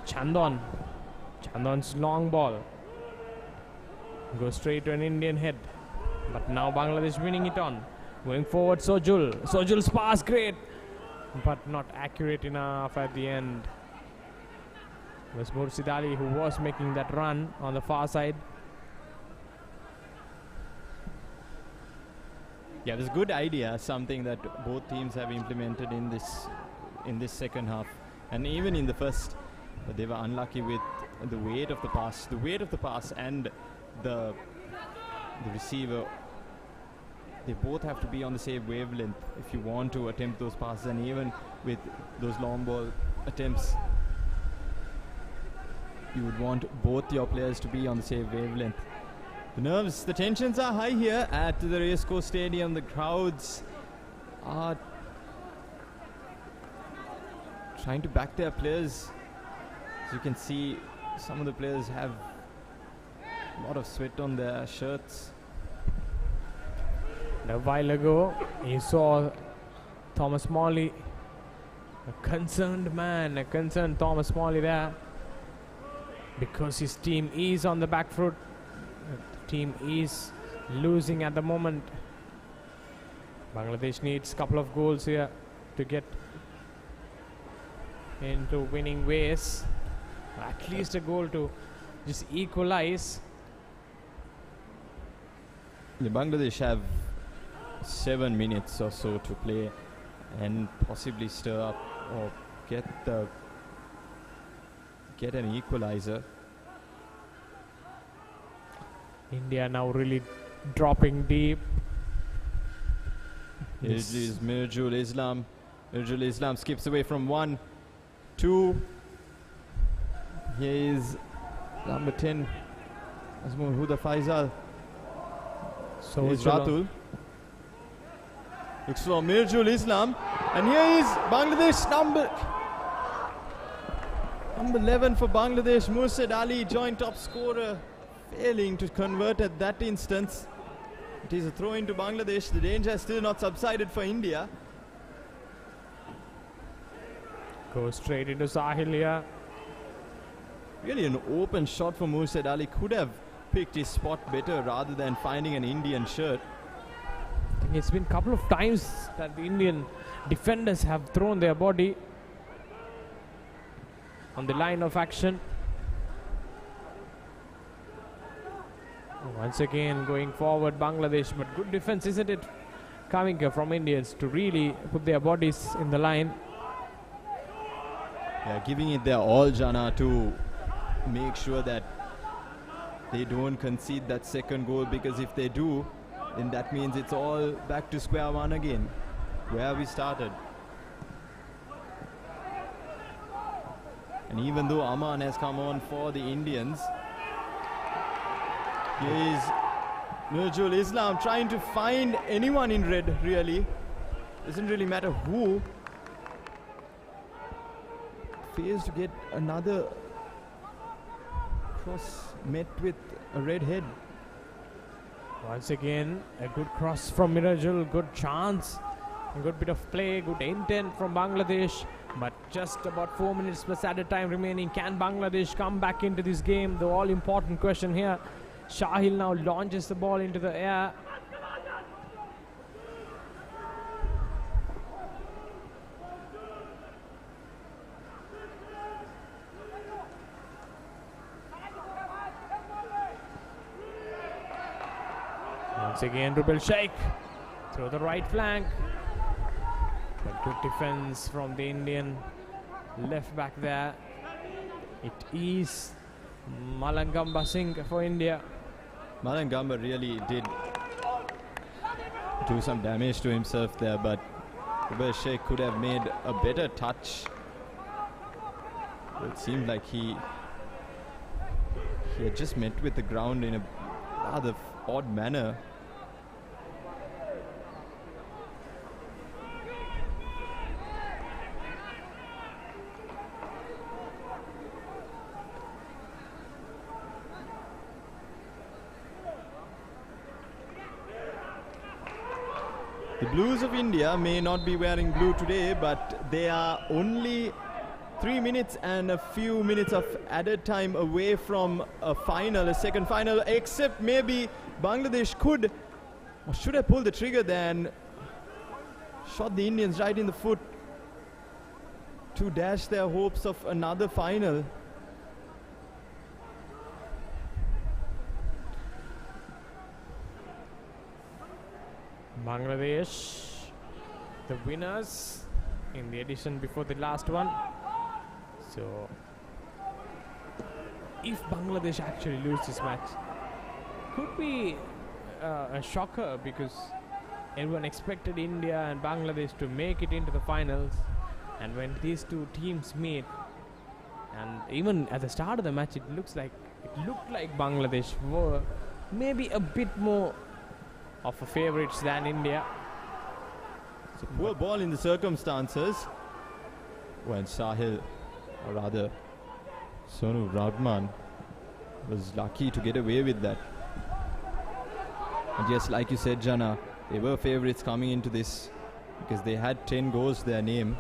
Chandon's long ball goes straight to an Indian head, but now Bangladesh winning it on. Going forward, Sojul's pass great, but not accurate enough at the end. It was Murshid Ali who was making that run on the far side. Yeah, it was a good idea, something that both teams have implemented in this second half, and even in the first. But they were unlucky with the weight of the pass and the receiver. They both have to be on the same wavelength if you want to attempt those passes, and even with those long ball attempts, you would want both your players to be on the same wavelength. The tensions are high here at the Racecourse Stadium. The crowds are trying to back their players. As you can see, some of the players have a lot of sweat on their shirts. A while ago, you saw Thomas Morley, a concerned Thomas Morley there, because his team is on the back foot. The team is losing at the moment. Bangladesh needs a couple of goals here to get into winning ways. At least a goal to just equalize. The Bangladesh have 7 minutes or so to play and possibly stir up or get an equalizer. India now really dropping deep. Here is Mirjul Islam. Mirjul Islam skips away from 1, 2. Here is number 10, Azmur Huda Faisal. So Here's Ratul. Looks for Mirjul Islam. And here is Bangladesh number 11 for Bangladesh. Mursid Ali, joint top scorer, failing to convert at that instance. It is a throw into Bangladesh. The danger has still not subsided for India. Goes straight into Sahil here. Really an open shot for Mursid Ali. Could have picked his spot better rather than finding an Indian shirt. I think it's been a couple of times that the Indian defenders have thrown their body on the line of action. Once again going forward Bangladesh, but good defense, isn't it, coming from Indians to really put their bodies in the line. Yeah, giving it their all, Jana, to make sure that they don't concede that second goal, because if they do, then that means it's all back to square one again, where we started. And even though Aman has come on for the Indians, here is Mirjul Islam trying to find anyone in red, really. Doesn't really matter who. Fails to get another cross met with a red head. Once again, a good cross from Mirajul, good chance, a good bit of play, good intent from Bangladesh. But just about 4 minutes plus added time remaining. Can Bangladesh come back into this game? The all-important question here. Shahil now launches the ball into the air. Once again, Rubel Sheikh through the right flank. But good defense from the Indian left back there. It is Malangamba Singh for India. Malangamba really did do some damage to himself there, but Rubel Sheikh could have made a better touch. It seemed like he had just met with the ground in a rather odd manner. The Blues of India may not be wearing blue today, but they are only 3 minutes and a few minutes of added time away from a final, a second final, except maybe Bangladesh could or should have pulled the trigger then shot the Indians right in the foot to dash their hopes of another final. Bangladesh, the winners in the edition before the last one. So, if Bangladesh actually lose this match, could be a shocker, because everyone expected India and Bangladesh to make it into the finals. And when these two teams meet, and even at the start of the match, it looked like Bangladesh were maybe a bit more of a favorites than India. So poor ball in the circumstances when Sahil, or rather Sonu Rahman, was lucky to get away with that. And yes, like you said, Jana, they were favorites coming into this because they had 10 goals to their name.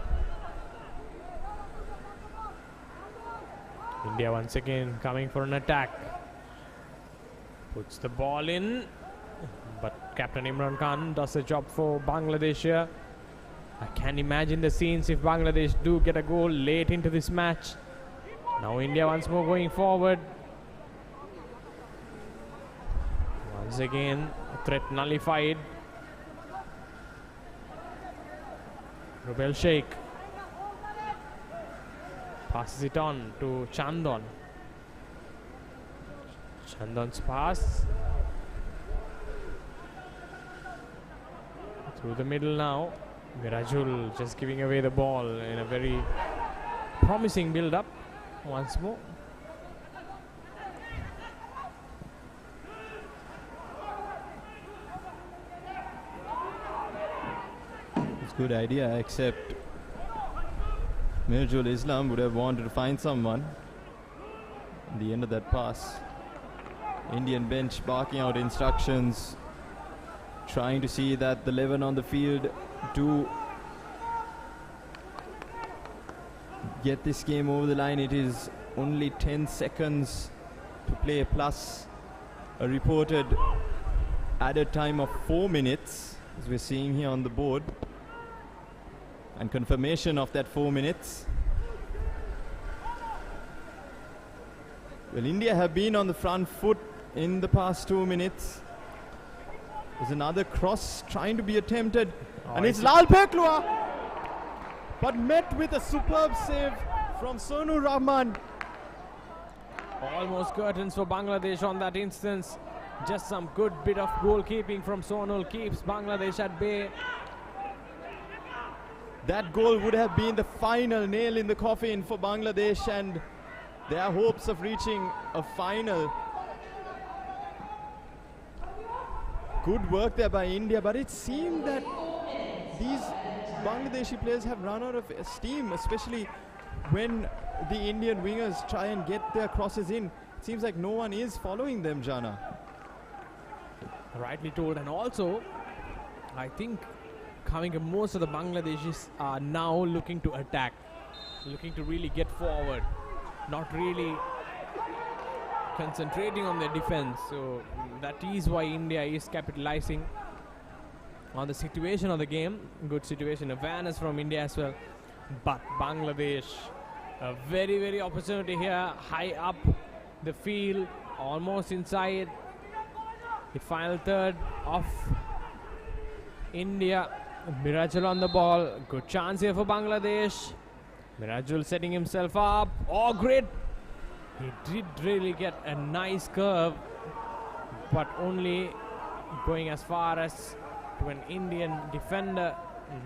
India once again coming for an attack. Puts the ball in, but Captain Imran Khan does the job for Bangladesh here. I can imagine the scenes if Bangladesh do get a goal late into this match. Now India once more going forward. Once again, threat nullified. Rubel Sheikh passes it on to Chandon. Chandon's pass through the middle now. Mirajul just giving away the ball in a very promising build-up once more. It's a good idea, except Mirajul Islam would have wanted to find someone at the end of that pass. Indian bench barking out instructions, trying to see that the 11 on the field do get this game over the line. It is only 10 seconds to play, plus a reported added time of 4 minutes, as we're seeing here on the board, and confirmation of that 4 minutes. Well, India have been on the front foot in the past 2 minutes. There's another cross trying to be attempted, and it's Lal Peklua, but met with a superb save from Sonu Rahman. Almost curtains for Bangladesh on that instance. Just some good bit of goalkeeping from Sonul keeps Bangladesh at bay. That goal would have been the final nail in the coffin for Bangladesh and their hopes of reaching a final. Good work there by India, but it seemed that these Bangladeshi players have run out of steam, especially when the Indian wingers try and get their crosses in. It seems like no one is following them, Jana. Rightly told, and also I think most of the Bangladeshis are now looking to attack, looking to really get forward, not really concentrating on their defense. So that is why India is capitalizing on the situation of the game. Good situation awareness from India as well, but Bangladesh, a very, very opportunity here, high up the field, almost inside the final third of India. Mirajul on the ball, good chance here for Bangladesh. Mirajul setting himself up. Oh, great! He did really get a nice curve, but only going as far as to an Indian defender.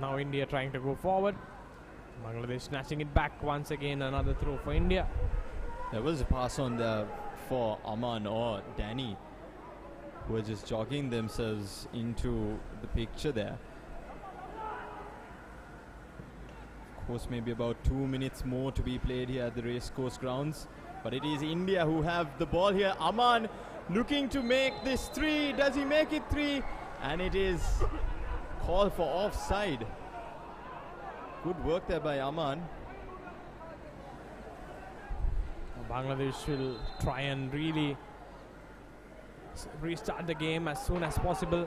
Now India trying to go forward. Bangladesh snatching it back once again. Another throw for India. There was a pass on there for Aman or Danny, who were just jogging themselves into the picture there. Of course, maybe about 2 minutes more to be played here at the racecourse grounds. But it is India who have the ball here. Aman looking to make this 3. Does he make it 3? And it is called for offside. Good work there by Aman. Bangladesh will try and really restart the game as soon as possible.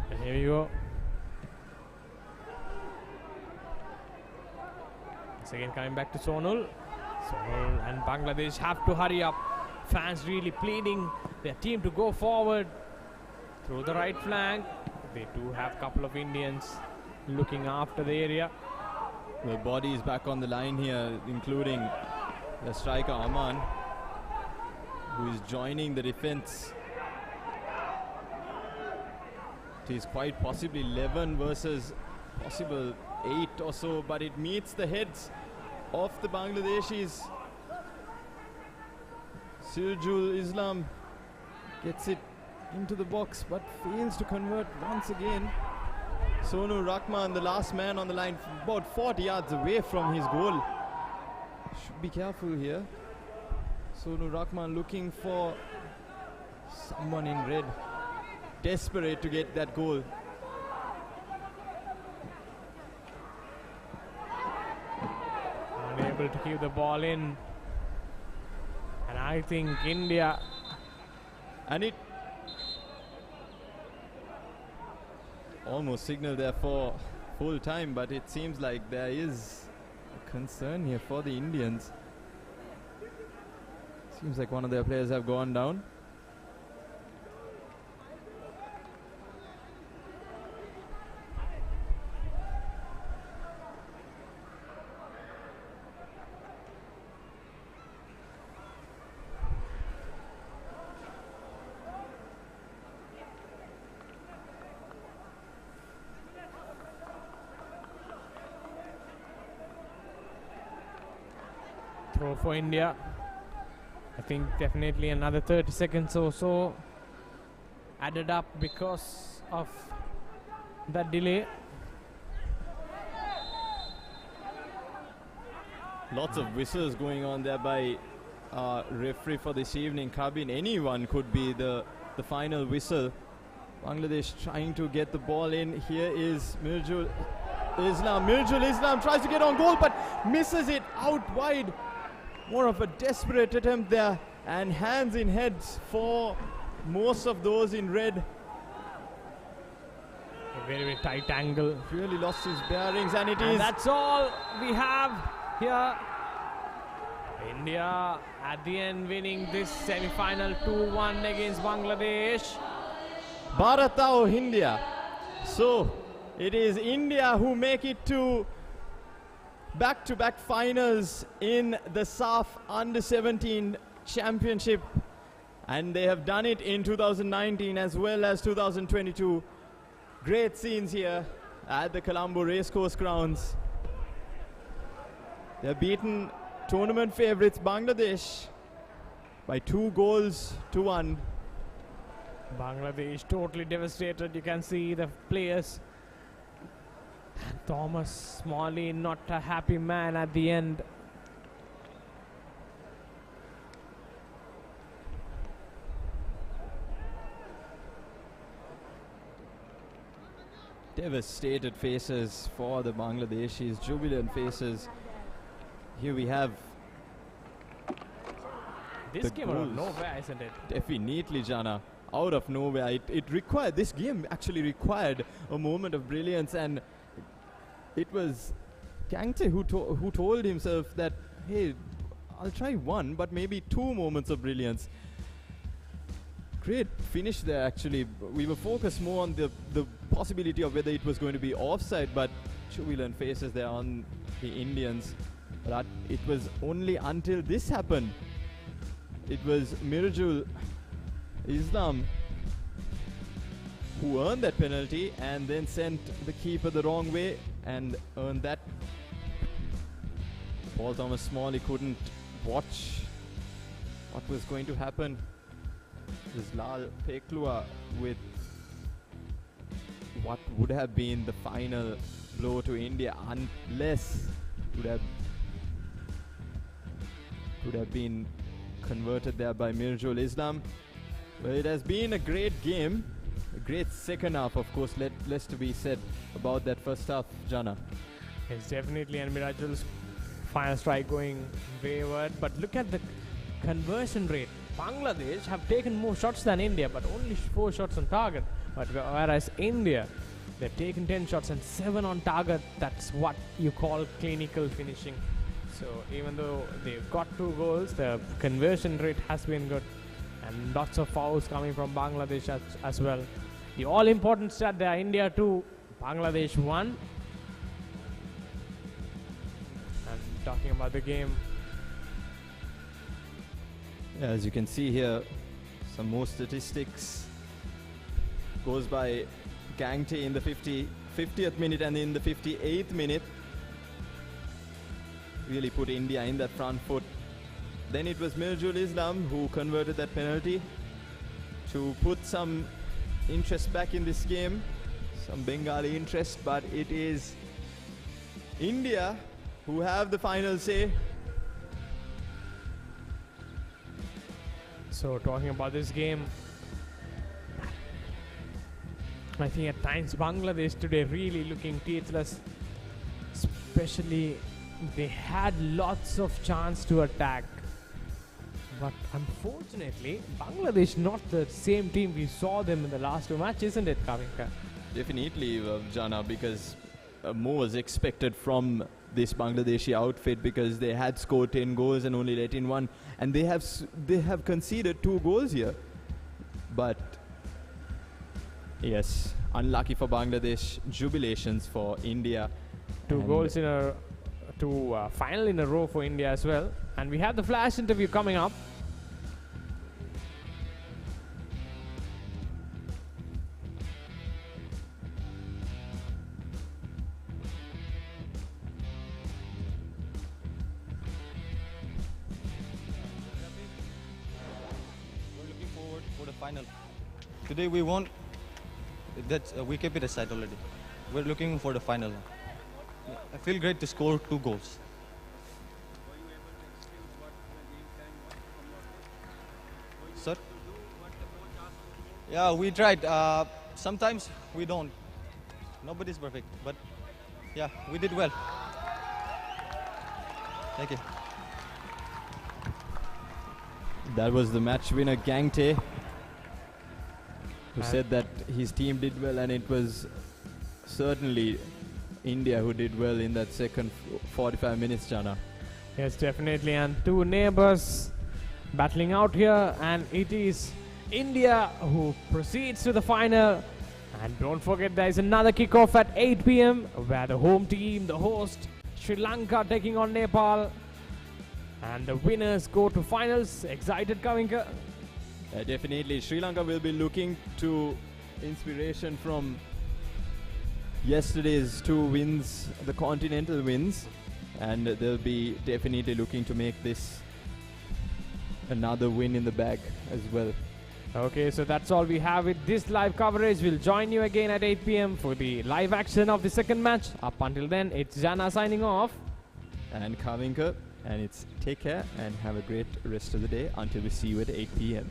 And here we go. Once again coming back to Sonul. Sonul and Bangladesh have to hurry up. Fans really pleading their team to go forward through the right flank. They do have a couple of Indians looking after the area. The body is back on the line here, including the striker Aman, who is joining the defense. It is quite possibly 11 versus possible 8 or so, but it meets the heads of the Bangladeshis. Sirjul Islam gets it into the box but fails to convert once again. Sonu Rahman, the last man on the line, about 40 yards away from his goal. Should be careful here. Sonu Rahman looking for someone in red, desperate to get that goal. Unable to keep the ball in. And I think India, and it almost signaled there for full time, but it seems like there is a concern here for the Indians. Seems like one of their players have gone down. Throw for India. I think definitely another 30 seconds or so added up because of that delay. Lots of whistles going on there by referee for this evening. Kabin, anyone could be the final whistle. Bangladesh trying to get the ball in. Here is Mirjul Islam. Mirjul Islam tries to get on goal but misses it out wide. More of a desperate attempt there, and hands in heads for most of those in red. A very, very tight angle. Really lost his bearings, and that's all we have here. India at the end winning this semi-final 2-1 against Bangladesh. Bharatao India. So it is India who make it to back-to-back finals in the SAFF Under-17 Championship, and they have done it in 2019 as well as 2022. Great scenes here at the Colombo Racecourse grounds. They've beaten tournament favourites Bangladesh by 2-1. Bangladesh totally devastated. You can see the players. Thomas Smalley not a happy man at the end. Devastated faces for the Bangladeshis, jubilant faces. Here we have this game out of nowhere, isn't it? Definitely, Jana. Out of nowhere. This game actually required a moment of brilliance, and it was Kangte who told himself that, hey, I'll try one, but maybe two moments of brilliance. Great finish there, actually. We were focused more on the possibility of whether it was going to be offside, but jubilant faces there on the Indians. But it was only until this happened. It was Mirjul Islam who earned that penalty and then sent the keeper the wrong way and earned that. Paul Thomas Smalley couldn't watch what was going to happen. It was Lal Peklua with what would have been the final blow to India, unless it would have been converted there by Mirjul Islam. Well, it has been a great game, a great second half, of course. Less to be said about that first half, Jana. It's definitely, and Mirajul's final strike going wayward. But look at the conversion rate. Bangladesh have taken more shots than India, but only 4 shots on target. But whereas India, they've taken 10 shots and 7 on target. That's what you call clinical finishing. So even though they've got 2 goals, the conversion rate has been good. And lots of fouls coming from Bangladesh as well. The all-important stat there, India 2, Bangladesh 1. And talking about the game. Yeah, as you can see here, some more statistics. Goes by Gangte in the 50th minute and in the 58th minute. Really put India in that front foot. Then it was Mirjul Islam who converted that penalty to put some interest back in this game, some Bengali interest, but it is India who have the final say. So talking about this game, I think at times Bangladesh today really looking teethless, especially they had lots of chance to attack. But unfortunately, Bangladesh not the same team we saw them in the last 2 matches, isn't it, Kavinka? Definitely, Jana, because more was expected from this Bangladeshi outfit because they had scored 10 goals and only let in one, and they have conceded 2 goals here. But yes, unlucky for Bangladesh, jubilations for India. 2 goals in a final in a row for India as well. And we have the flash interview coming up. We're looking forward for the final. Today we won. We kept it aside already. We're looking for the final now. I feel great to score 2 goals. Sir? Yeah, we tried. Sometimes we don't. Nobody's perfect, but yeah, we did well. Thank you. That was the match winner, Gangte, who said that his team did well, and it was certainly India who did well in that second 45 minutes, Jana. Yes, definitely. And 2 neighbors battling out here, and it is India who proceeds to the final. And don't forget, there is another kickoff at 8 p.m. where the home team, the host, Sri Lanka, taking on Nepal. And the winners go to finals. Excited, Kavinka? Definitely. Sri Lanka will be looking to inspiration from yesterday's 2 wins, the continental wins, and they'll be definitely looking to make this another win in the bag as well. Okay, so that's all we have with this live coverage. We'll join you again at 8 p.m. for the live action of the second match. Up until then, it's Jana signing off. And Kavinka, and it's take care and have a great rest of the day until we see you at 8 p.m.